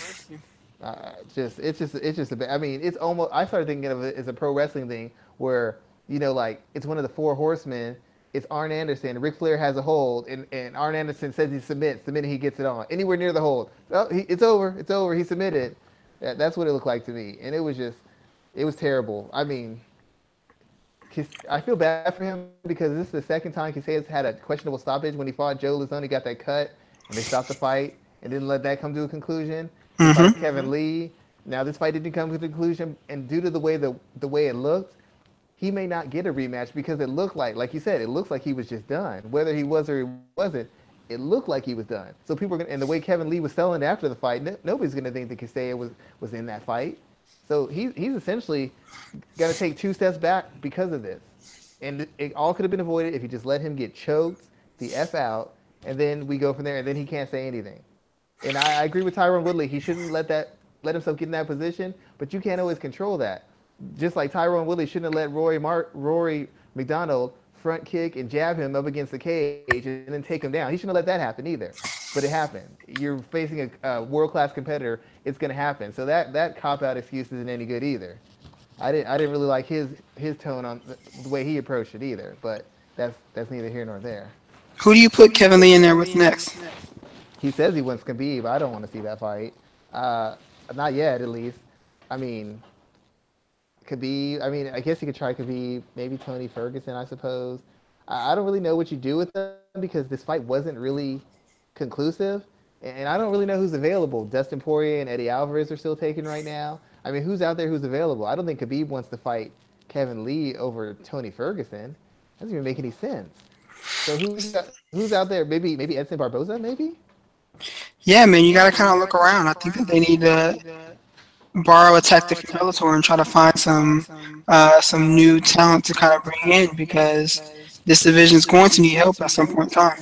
It's just a bit. I mean, it's almost. I started thinking of it as a pro wrestling thing where like it's one of the four horsemen. It's Arn Anderson. Ric Flair has a hold, and Arn Anderson says he submits the minute he gets it on. Anywhere near the hold, it's over. It's over. He submitted. That's what it looked like to me, and it was terrible. I mean, I feel bad for him because this is the second time Kisea's had a questionable stoppage. When he fought Joe Lazone, he got that cut, and they stopped the fight and didn't let that come to a conclusion. He Hmm. fought Kevin Lee. Now this fight didn't come to a conclusion, and due to the way it looked, he may not get a rematch because it looked like you said, it looks like he was just done. Whether he was or he wasn't, it looked like he was done. So people are gonna, and the way Kevin Lee was selling after the fight, nobody's gonna think that Kisea was in that fight. So he's essentially got to take 2 steps back because of this, and it all could have been avoided if you just let him get choked the f out, and then we go from there, and then he can't say anything. And I agree with Tyron Woodley. He shouldn't let himself get in that position, but you can't always control that. Just like Tyron Woodley shouldn't have let Rory McDonald front kick and jab him up against the cage and then take him down. He shouldn't have let that happen either. But it happened. You're facing a world class competitor. It's going to happen. So that cop out excuse isn't any good either. I didn't really like his tone on the way he approached it either. But that's neither here nor there. Who do you put Kevin Lee in there with next? He says he wants Khabib. I don't want to see that fight. Uh, Not yet, at least. I mean, Khabib. I mean, I guess you could try Khabib. Maybe Tony Ferguson, I suppose. I don't really know what you do with them because this fight wasn't really conclusive, and I don't really know who's available. Dustin Poirier and Eddie Alvarez are still taken right now. I mean, who's out there who's available? I don't think Khabib wants to fight Kevin Lee over Tony Ferguson. That doesn't even make any sense. So who's out there? Maybe Edson Barboza, maybe. Yeah, man, you got to kind of look around. I think that they need to borrow a tactic from Bellator and try to find some new talent to kind of bring in because this division is going to need help at some point in time.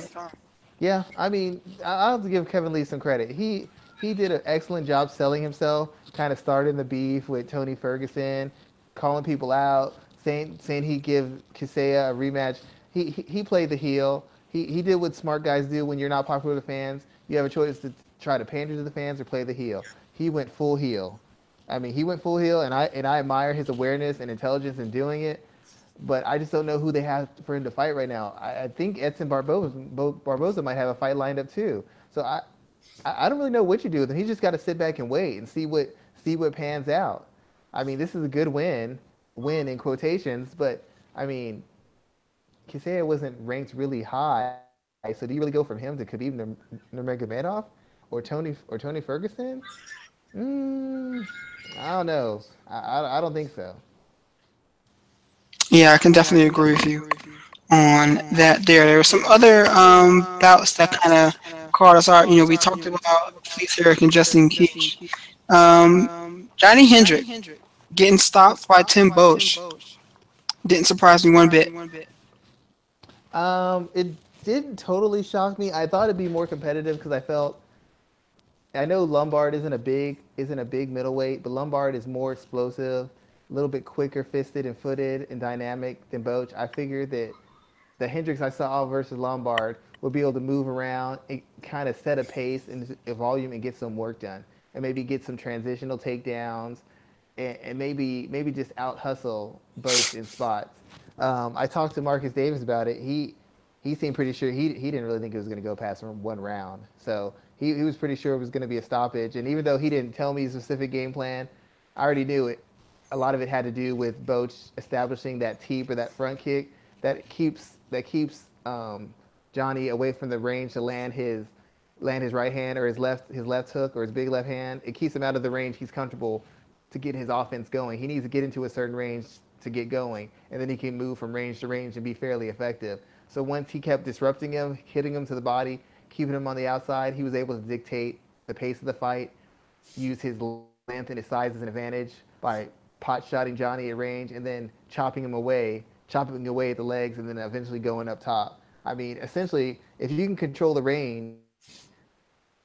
Yeah, I mean, I'll have to give Kevin Lee some credit. He did an excellent job selling himself. Kind of started the beef with Tony Ferguson. calling people out, saying he'd give Kisea a rematch. He played the heel. He did what smart guys do when you're not popular with the fans. You have a choice to try to pander to the fans or play the heel. He went full heel. I mean, he went full heel, and I admire his awareness and intelligence in doing it. But I just don't know who they have for him to fight right now. I think Edson Barboza might have a fight lined up too. So I don't really know what you do with him. He's just got to sit back and wait and see what pans out. I mean, this is a good win in quotations, but I mean, Kisea wasn't ranked really high. So do you really go from him to Khabib Nurmagomedov or Tony Ferguson? Mm, I don't know. I don't think so. Yeah, I can definitely agree with you on that. There were some other bouts that kind of caught us out. We talked about Fleece Herrick and Justin Keach. Um, Johnny Hendrick getting stopped by Tim Bosch didn't surprise me one bit. It didn't totally shock me. I thought it'd be more competitive because I know Lombard isn't a big middleweight, but Lombard is more explosive, a little bit quicker fisted and footed and dynamic than Boach. I figured that the Hendricks I saw versus Lombard would be able to move around and kind of set a pace and a volume and get some work done, and maybe get some transitional takedowns, and maybe just out hustle Boach in spots. I talked to Marcus Davis about it. He seemed pretty sure he didn't really think it was going to go past one round. So he was pretty sure it was going to be a stoppage. And even though he didn't tell me a specific game plan, I already knew it. A lot of it had to do with Boach establishing that teep or that front kick that keeps Johnny away from the range to land his right hand or his left hook or his big left hand. It keeps him out of the range he's comfortable to get his offense going. He needs to get into a certain range to get going, and then he can move from range to range and be fairly effective. So once he kept disrupting him, hitting him to the body, keeping him on the outside, he was able to dictate the pace of the fight, use his length and his size as an advantage by pot shotting Johnny at range and then chopping away at the legs, and then eventually going up top. I mean, essentially, if you can control the range,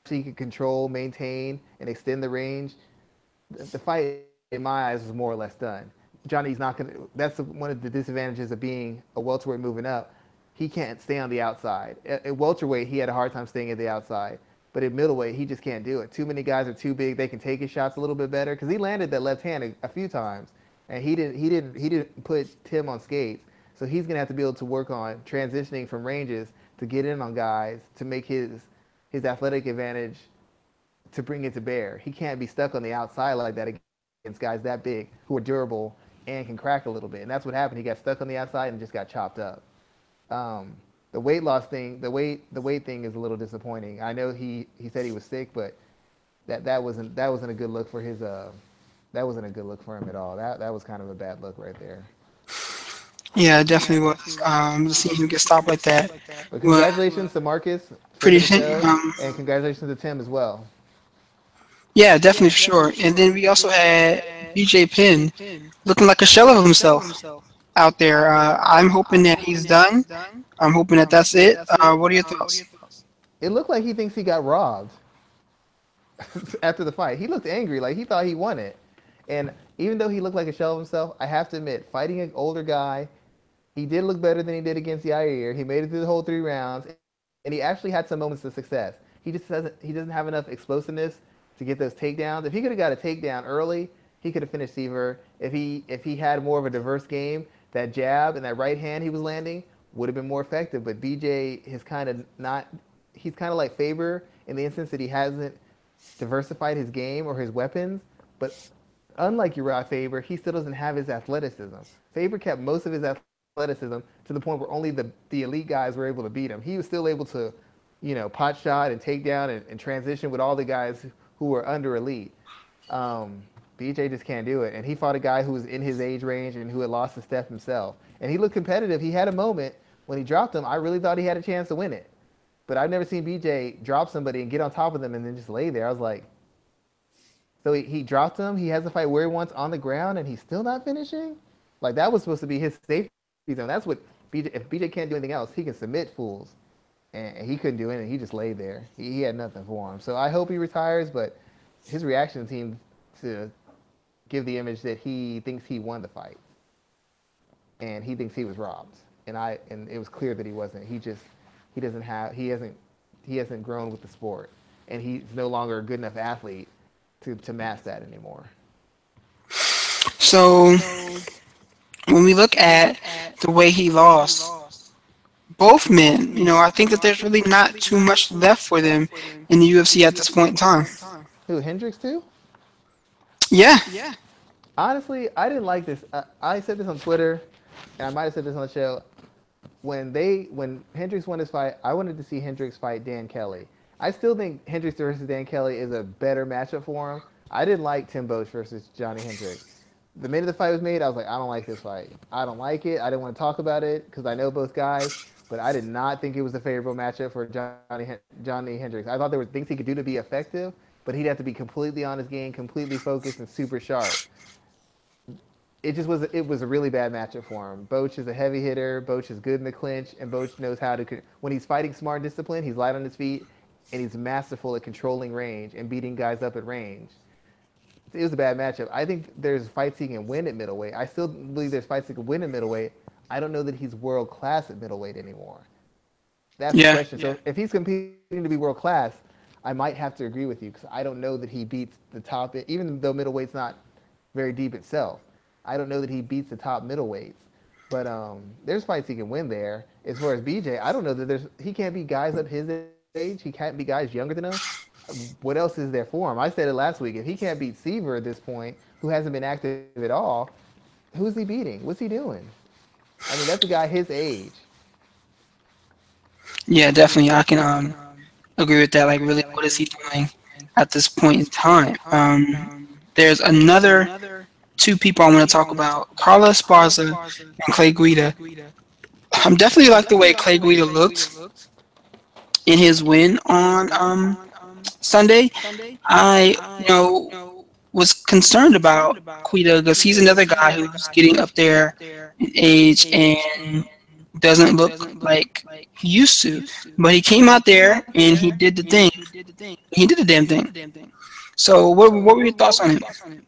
so you can control, maintain, and extend the range, the fight, in my eyes, was more or less done. Johnny's not going to. That's one of the disadvantages of being a welterweight moving up. He can't stay on the outside. At welterweight, he had a hard time staying at the outside. But at middleweight, he just can't do it. Too many guys are too big. They can take his shots a little bit better because he landed that left hand a few times, and he didn't put Tim on skates. So he's gonna have to be able to work on transitioning from ranges to get in on guys to make his athletic advantage to bring it to bear. He can't be stuck on the outside like that against guys that big who are durable and can crack a little bit. And that's what happened. He got stuck on the outside and just got chopped up. The weight loss thing, the weight thing is a little disappointing. I know he said he was sick, but that wasn't a good look for his that wasn't a good look for him at all. That was kind of a bad look right there. Yeah, it definitely was. To see him get stopped like that But was congratulations to Marcus, friend pretty. of the show, and congratulations to Tim as well. Yeah, definitely for sure. And then we also had BJ Penn looking like a shell of himself out there. I'm hoping that he's done. I'm hoping that that's it. What are your thoughts? It looked like he thinks he got robbed after the fight. He looked angry, like he thought he won it. And even though he looked like a shell of himself, I have to admit, fighting an older guy, he did look better than he did against Yair. He made it through the whole 3 rounds, and he actually had some moments of success. He doesn't have enough explosiveness to get those takedowns. If he could have got a takedown early, he could have finished Seaver. If he had more of a diverse game, that jab and that right hand he was landing would have been more effective. But BJ is kind of not. He's kind of like Faber in the instance that he hasn't diversified his game or his weapons. But unlike Uriah Faber, he still doesn't have his athleticism. Faber kept most of his athleticism to the point where only the elite guys were able to beat him. He was still able to, pot shot and take down and transition with all the guys who were under elite. BJ just can't do it. And he fought a guy who was in his age range and who had lost a step himself. And he looked competitive. He had a moment when he dropped him. I really thought he had a chance to win it. But I've never seen BJ drop somebody and get on top of them and then just lay there. I was like, so he dropped him. He has the fight where he wants on the ground, and he's still not finishing. Like that was supposed to be his safety zone. That's what BJ. If BJ can't do anything else, he can submit fools, and he couldn't do anything. He just laid there. He had nothing for him. So I hope he retires. But his reaction seemed to give the image that he thinks he won the fight and he thinks he was robbed. And it was clear that he wasn't. He hasn't grown with the sport, and he's no longer a good enough athlete to master that anymore. So when we look at the way he lost, both men, I think that there's really not too much left for them in the UFC at this point in time. Who, Hendricks too? Yeah. Honestly, I didn't like this. I said this on Twitter, and I might have said this on the show. When Hendricks won his fight, I wanted to see Hendricks fight Dan Kelly. I still think Hendricks versus Dan Kelly is a better matchup for him. I didn't like Tim Boetsch versus Johnny Hendricks. The minute the fight was made, I was like, I don't like this fight. I don't like it. I didn't want to talk about it because I know both guys, but I did not think it was a favorable matchup for Johnny Hendricks. I thought there were things he could do to be effective, but he'd have to be completely on his game, completely focused, and super sharp. It was a really bad matchup for him. Boetsch is a heavy hitter. Boetsch is good in the clinch, and Boetsch knows how to. When he's fighting smart and disciplined, he's light on his feet, and he's masterful at controlling range and beating guys up at range. It was a bad matchup. I think there's fights he can win at middleweight. I still believe there's fights he can win at middleweight. I don't know that he's world class at middleweight anymore. That's the Yeah. question. So if he's competing to be world class, I might have to agree with you because I don't know that he beats the top, even though middleweight's not very deep itself. I don't know that he beats the top middleweights. But there's fights he can win there. As far as BJ, I don't know that he can't beat guys up his age. He can't beat guys younger than him. What else is there for him? I said it last week. If he can't beat Seaver at this point, who hasn't been active at all, who's he beating? What's he doing? I mean, that's a guy his age. Yeah, definitely. I can agree with that. Like, really, what is he doing at this point in time? There's another two people I want to talk about: Carla Esparza and Clay Guida. I'm definitely like the way Clay Guida looked in his win on Sunday. I was concerned about Guida because he's another guy who's getting up there in age and doesn't look like he used to. But he came out there and he did the thing. He did the damn thing. So what were your thoughts on him?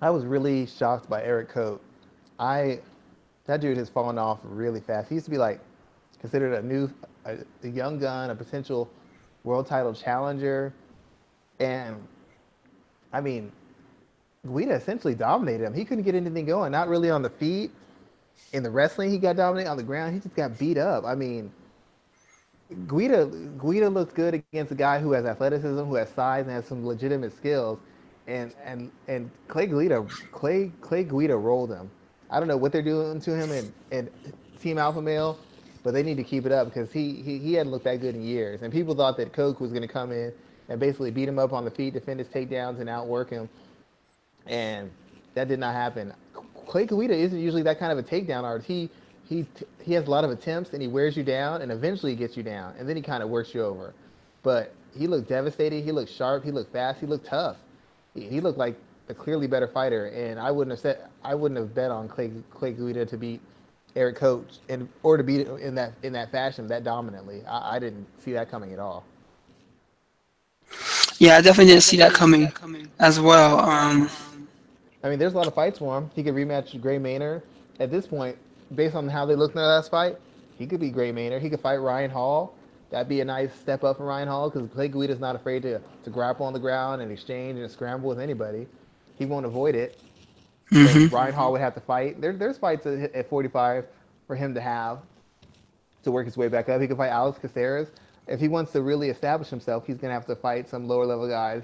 I was really shocked by Eric Cote. That dude has fallen off really fast. He used to be like considered a young gun, a potential world title challenger, and I mean, Guida essentially dominated him. He couldn't get anything going. Not really on the feet. In the wrestling, he got dominated. On the ground, he just got beat up. I mean, Guida looks good against a guy who has athleticism, who has size, and has some legitimate skills. And Clay Guida rolled him. I don't know what they're doing to him in Team Alpha Male, but they need to keep it up because he hadn't looked that good in years. And people thought that Coke was going to come in and basically beat him up on the feet, defend his takedowns, and outwork him. And that did not happen. Clay Guida isn't usually that kind of a takedown artist. He has a lot of attempts and he wears you down and eventually gets you down and then he kind of works you over. But he looked devastated. He looked sharp. He looked fast. He looked tough. He looked like a clearly better fighter. And I wouldn't have bet on Clay Guida to beat Eric Coach or to beat it in that fashion that dominantly. I didn't see that coming at all. Yeah, I definitely didn't see that coming as well. I mean, there's a lot of fights for him. He could rematch Gray Maynard. At this point, based on how they looked in their last fight, he could be Gray Maynard. He could fight Ryan Hall. That'd be a nice step up for Ryan Hall because Clay Guida's not afraid to grapple on the ground and exchange and scramble with anybody. He won't avoid it. So Ryan Hall would have to fight. There's fights at 45 for him to have to work his way back up. He could fight Alex Caceres. If he wants to really establish himself, he's going to have to fight some lower level guys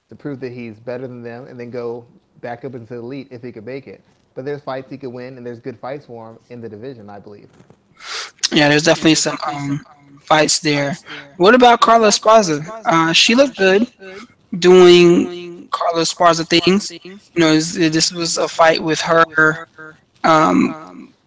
to prove that he's better than them and then go back up into the elite if he could make it. But there's fights he could win, and there's good fights for him in the division, I believe. Yeah, there's definitely some fights there. What about Carla Esparza? She looked good doing Carla Esparza things. This was a fight with her.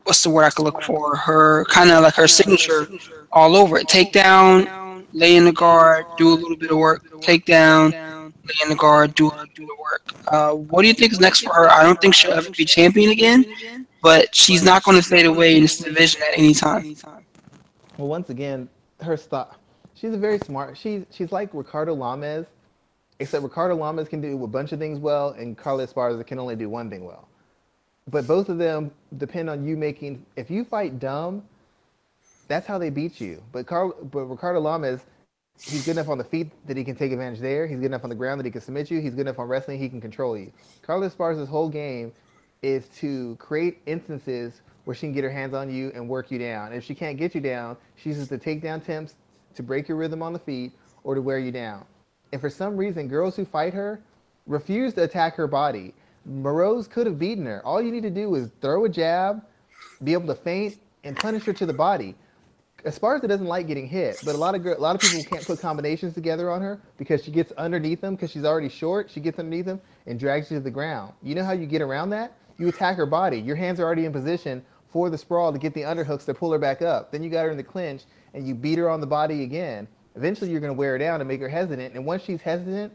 What's the word I could look for? Her kind of like her signature all over it. Take down, lay in the guard, do a little bit of work. Take down, lay in the guard, do a little bit of work. What do you think is next for her? I don't think she'll ever be champion again, but she's not going to fade away in this division at any time. Well, once again, her style. She's a very smart. She's like Ricardo Lames Except Ricardo Lamas can do a bunch of things well, and Carlos Esparza can only do one thing well. But both of them depend on you making. If you fight dumb, that's how they beat you. But Ricardo Lamas, he's good enough on the feet that he can take advantage there. He's good enough on the ground that he can submit you. He's good enough on wrestling, he can control you. Carlos Esparza's whole game is to create instances where she can get her hands on you and work you down. If she can't get you down, she uses the takedown attempts to break your rhythm on the feet or to wear you down. And for some reason, girls who fight her refuse to attack her body. Morose could have beaten her. All you need to do is throw a jab, be able to feint, and punish her to the body. Esparza doesn't like getting hit, but a lot of people can't put combinations together on her because she gets underneath them because she's already short. She gets underneath them and drags you to the ground. You know how you get around that? You attack her body. Your hands are already in position for the sprawl to get the underhooks to pull her back up. Then you got her in the clinch and you beat her on the body again. Eventually, you're going to wear her down and make her hesitant. And once she's hesitant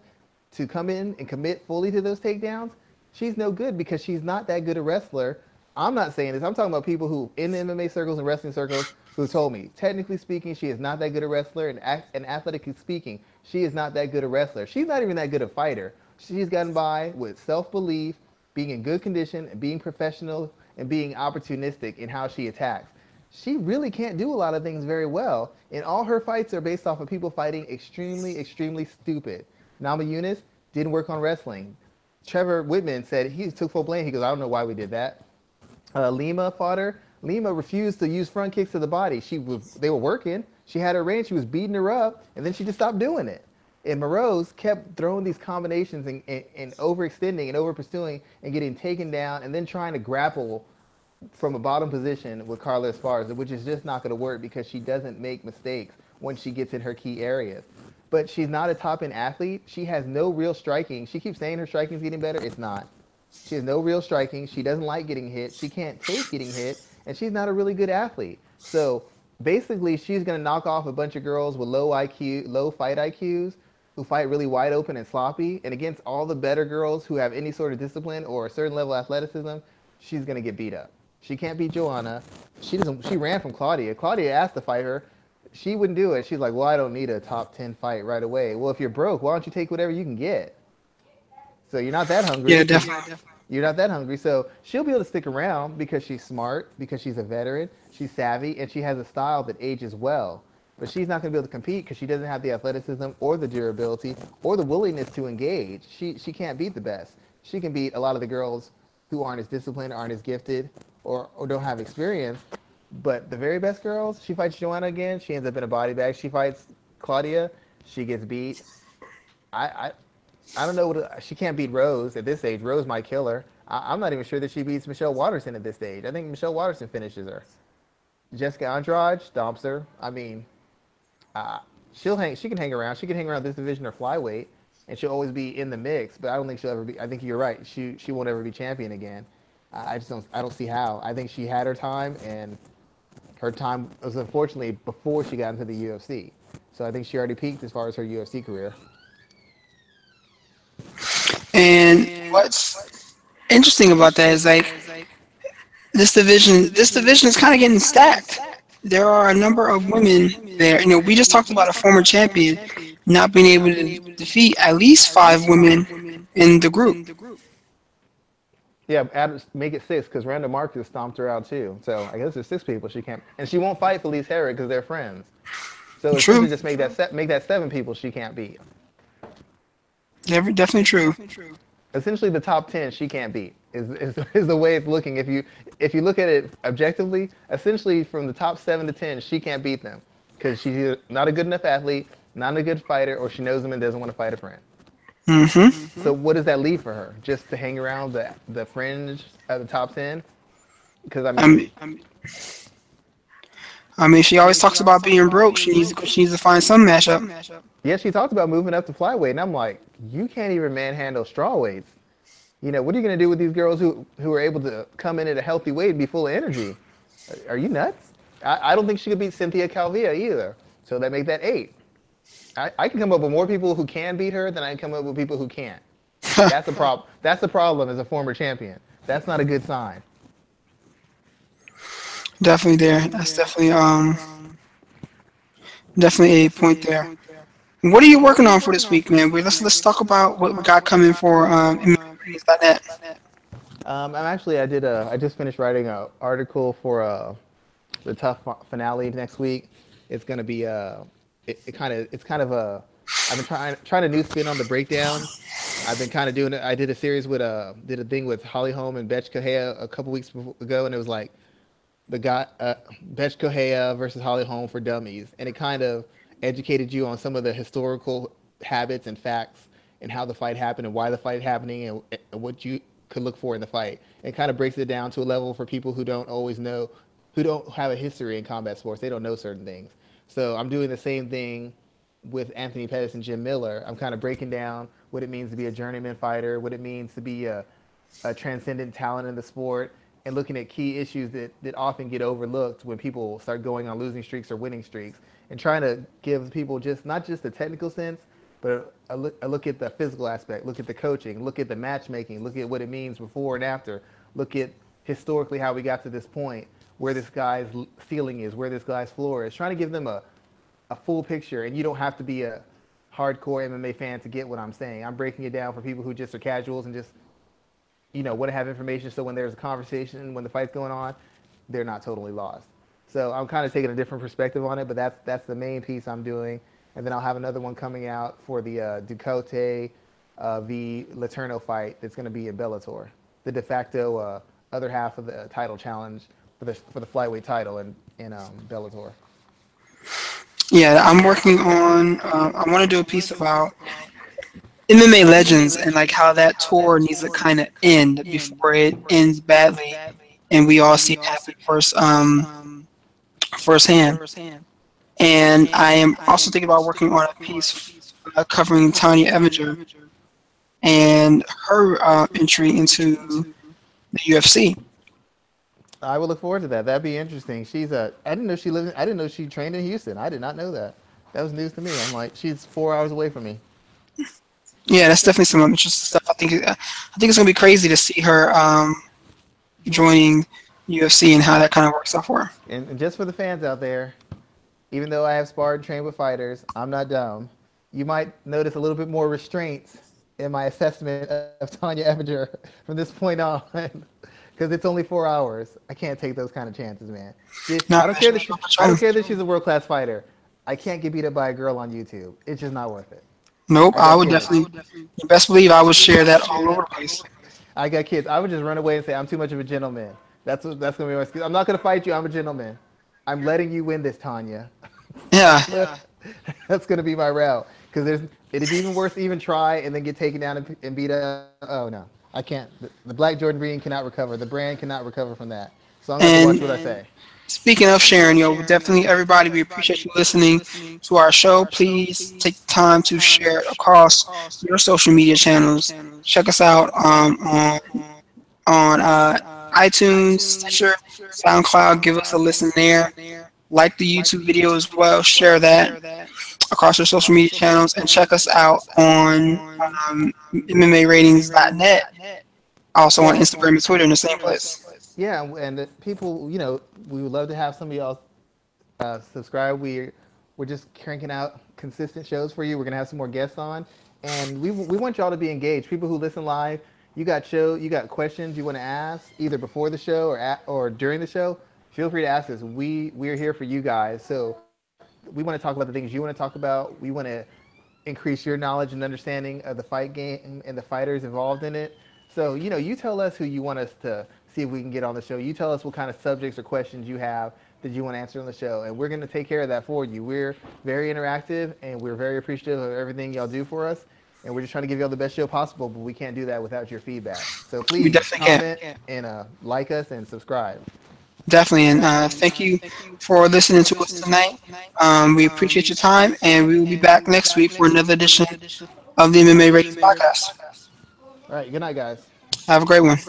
to come in and commit fully to those takedowns, she's no good because she's not that good a wrestler. I'm not saying this. I'm talking about people who, in the MMA circles and wrestling circles, who told me, technically speaking, she is not that good a wrestler, and athletically speaking, she is not that good a wrestler. She's not even that good a fighter. She's gotten by with self-belief, being in good condition, and being professional, and being opportunistic in how she attacks. She really can't do a lot of things very well, and all her fights are based off of people fighting extremely, extremely stupid. Nama Yunus didn't work on wrestling. Trevor Whitman said he took full blame. He goes, I don't know why we did that. Lima fought her. Lima refused to use front kicks to the body. They were working. She had her range. She was beating her up, and then she just stopped doing it. And Morose kept throwing these combinations and overextending and over pursuing and getting taken down and then trying to grapple from a bottom position with Carla Esparza, which is just not going to work because she doesn't make mistakes when she gets in her key areas. But she's not a top-end athlete. She has no real striking. She keeps saying her striking is getting better. It's not. She has no real striking. She doesn't like getting hit. She can't take getting hit, and she's not a really good athlete. So basically, she's going to knock off a bunch of girls with low IQ, low fight IQs, who fight really wide open and sloppy. And against all the better girls who have any sort of discipline or a certain level of athleticism, she's going to get beat up. She can't beat Joanna. She ran from Claudia. Claudia asked to fight her. She wouldn't do it. She's like, well, I don't need a top 10 fight right away. Well, if you're broke, why don't you take whatever you can get? So you're not that hungry. Yeah, definitely. You're not that hungry. So she'll be able to stick around because she's smart, because she's a veteran, she's savvy, and she has a style that ages well. But she's not going to be able to compete because she doesn't have the athleticism or the durability or the willingness to engage. She can't beat the best. She can beat a lot of the girls who aren't as disciplined, aren't as gifted, or don't have experience. But the very best girls, she fights Joanna again, she ends up in a body bag. She fights Claudia, she gets beat. I don't know she can't beat Rose at this age. Rose might kill her. I'm not even sure that she beats Michelle Waterson at this stage. I think Michelle Waterson finishes her. Jessica Andrade stomps her. I mean, she can hang around. She can hang around this division or flyweight, and she'll always be in the mix. But I don't think she'll ever be. I think you're right. She won't ever be champion again. I don't see how. I think she had her time, and her time was unfortunately before she got into the UFC. So I think she already peaked as far as her UFC career. And what's interesting about that is like this division is kind of getting stacked. There are a number of women there. You know, we just talked about a former champion not being able to defeat at least 5 women in the group. Yeah, make it 6 because Randa Marcus stomped her out too. So I guess there's 6 people she can't, and she won't fight Felice Herrig because they're friends. So it's true. Just make that 7 people she can't beat. Definitely true. Essentially, the top 10 she can't beat is the way it's looking. If you look at it objectively, essentially from the top 7 to 10, she can't beat them because she's either not a good enough athlete, not a good fighter, or she knows them and doesn't want to fight a friend. Mm-hmm. So what does that leave for her? Just to hang around the fringe of the top 10? Because I mean, she always talks about being broke. She needs to find some matchup. Yeah, she talked about moving up to flyweight, and I'm like, you can't even manhandle strawweights. You know, what are you going to do with these girls who are able to come in at a healthy weight and be full of energy? Are you nuts? I don't think she could beat Cynthia Calvillo either. So that make that 8. I can come up with more people who can beat her than I can come up with people who can't. That's the problem. That's the problem as a former champion. That's not a good sign. Definitely there. That's definitely a point there. What are you working on for this week, man? Let's talk about what we got coming for MMA.net. I'm actually I just finished writing an article for the tough finale next week. It's gonna be it's kind of a I've been trying a new spin on the breakdowns. I've been kind of doing it. I did a series with did a thing with Holly Holm and Betch Kohea a couple weeks ago, and it was like the guy Betch Kohea versus Holly Holm for dummies, and it kind of educated you on some of the historical habits and facts and how the fight happened and why the fight happening and what you could look for in the fight. It kind of breaks it down to a level for people who don't always know, who don't have a history in combat sports. They don't know certain things. So I'm doing the same thing with Anthony Pettis and Jim Miller. I'm kind of breaking down what it means to be a journeyman fighter, what it means to be a transcendent talent in the sport, and looking at key issues that often get overlooked when people start going on losing streaks or winning streaks, and trying to give people just not just the technical sense, but a look at the physical aspect, look at the coaching, look at the matchmaking, look at what it means before and after, look at historically how we got to this point, where this guy's ceiling is, where this guy's floor is, trying to give them a full picture. And you don't have to be a hardcore MMA fan to get what I'm saying. I'm breaking it down for people who just are casuals and just, want to have information, so when there's a conversation, when the fight's going on, they're not totally lost. So I'm kind of taking a different perspective on it, but that's the main piece I'm doing. And then I'll have another one coming out for the Ducote v. Letourneau fight that's going to be in Bellator, the de facto other half of the title challenge for the flyweight title in Bellator. Yeah, I'm working on. I want to do a piece about MMA Legends and like how that tour needs to kind of end before it ends badly, and we all see it happen firsthand. And I am also thinking about working on a piece covering Tanya Evinger and her entry into the UFC. I would look forward to that. That'd be interesting. I didn't know she lived. I didn't know she trained in Houston. I did not know that. That was news to me. I'm like, she's 4 hours away from me. Yeah, that's definitely some interesting stuff. I think it's gonna be crazy to see her joining UFC and how that kind of works out for her. And just for the fans out there, even though I have sparred and trained with fighters, I'm not dumb. You might notice a little bit more restraints in my assessment of Tanya Evinger from this point on, because it's only 4 hours. I can't take those kind of chances, man. No, I don't care that she's a world class fighter. I can't get beat up by a girl on YouTube. It's just not worth it. Nope, I would definitely. You best believe I would share that all over the place. I got kids. I would just run away and say I'm too much of a gentleman. That's gonna be my excuse. I'm not gonna fight you. I'm a gentleman. I'm letting you win this, Tanya. Yeah. That's gonna be my route. Because it is even worse to even try and then get taken down and beat up. Oh no, I can't. The Black Jordan Breen cannot recover. The brand cannot recover from that. So I'm gonna watch what I say. Speaking of sharing, definitely everybody, we appreciate you listening to our show. Please take the time to share it across your social media channels. Check us out on iTunes, Stitcher, SoundCloud. Give us a listen there. Like the YouTube video as well. Share that across your social media channels, and check us out on MMAratings.net. Also on Instagram and Twitter in the same place. Yeah, and people, we would love to have some of y'all subscribe. We're just cranking out consistent shows for you. We're gonna have some more guests on, and we want y'all to be engaged. People who listen live, you got questions you want to ask either before the show or during the show. Feel free to ask us. We're here for you guys. So we want to talk about the things you want to talk about. We want to increase your knowledge and understanding of the fight game and the fighters involved in it. So, you tell us who you want us to see if we can get on the show. You tell us what kind of subjects or questions you have that you want to answer on the show, and we're going to take care of that for you. We're very interactive, and we're very appreciative of everything y'all do for us, and we're just trying to give y'all the best show possible, but we can't do that without your feedback. So please comment and like us and subscribe. Definitely, and thank you for listening to us tonight. We appreciate your time, and we will be back next week for another edition of the MMA Ratings Podcast. All right, good night, guys. Have a great one.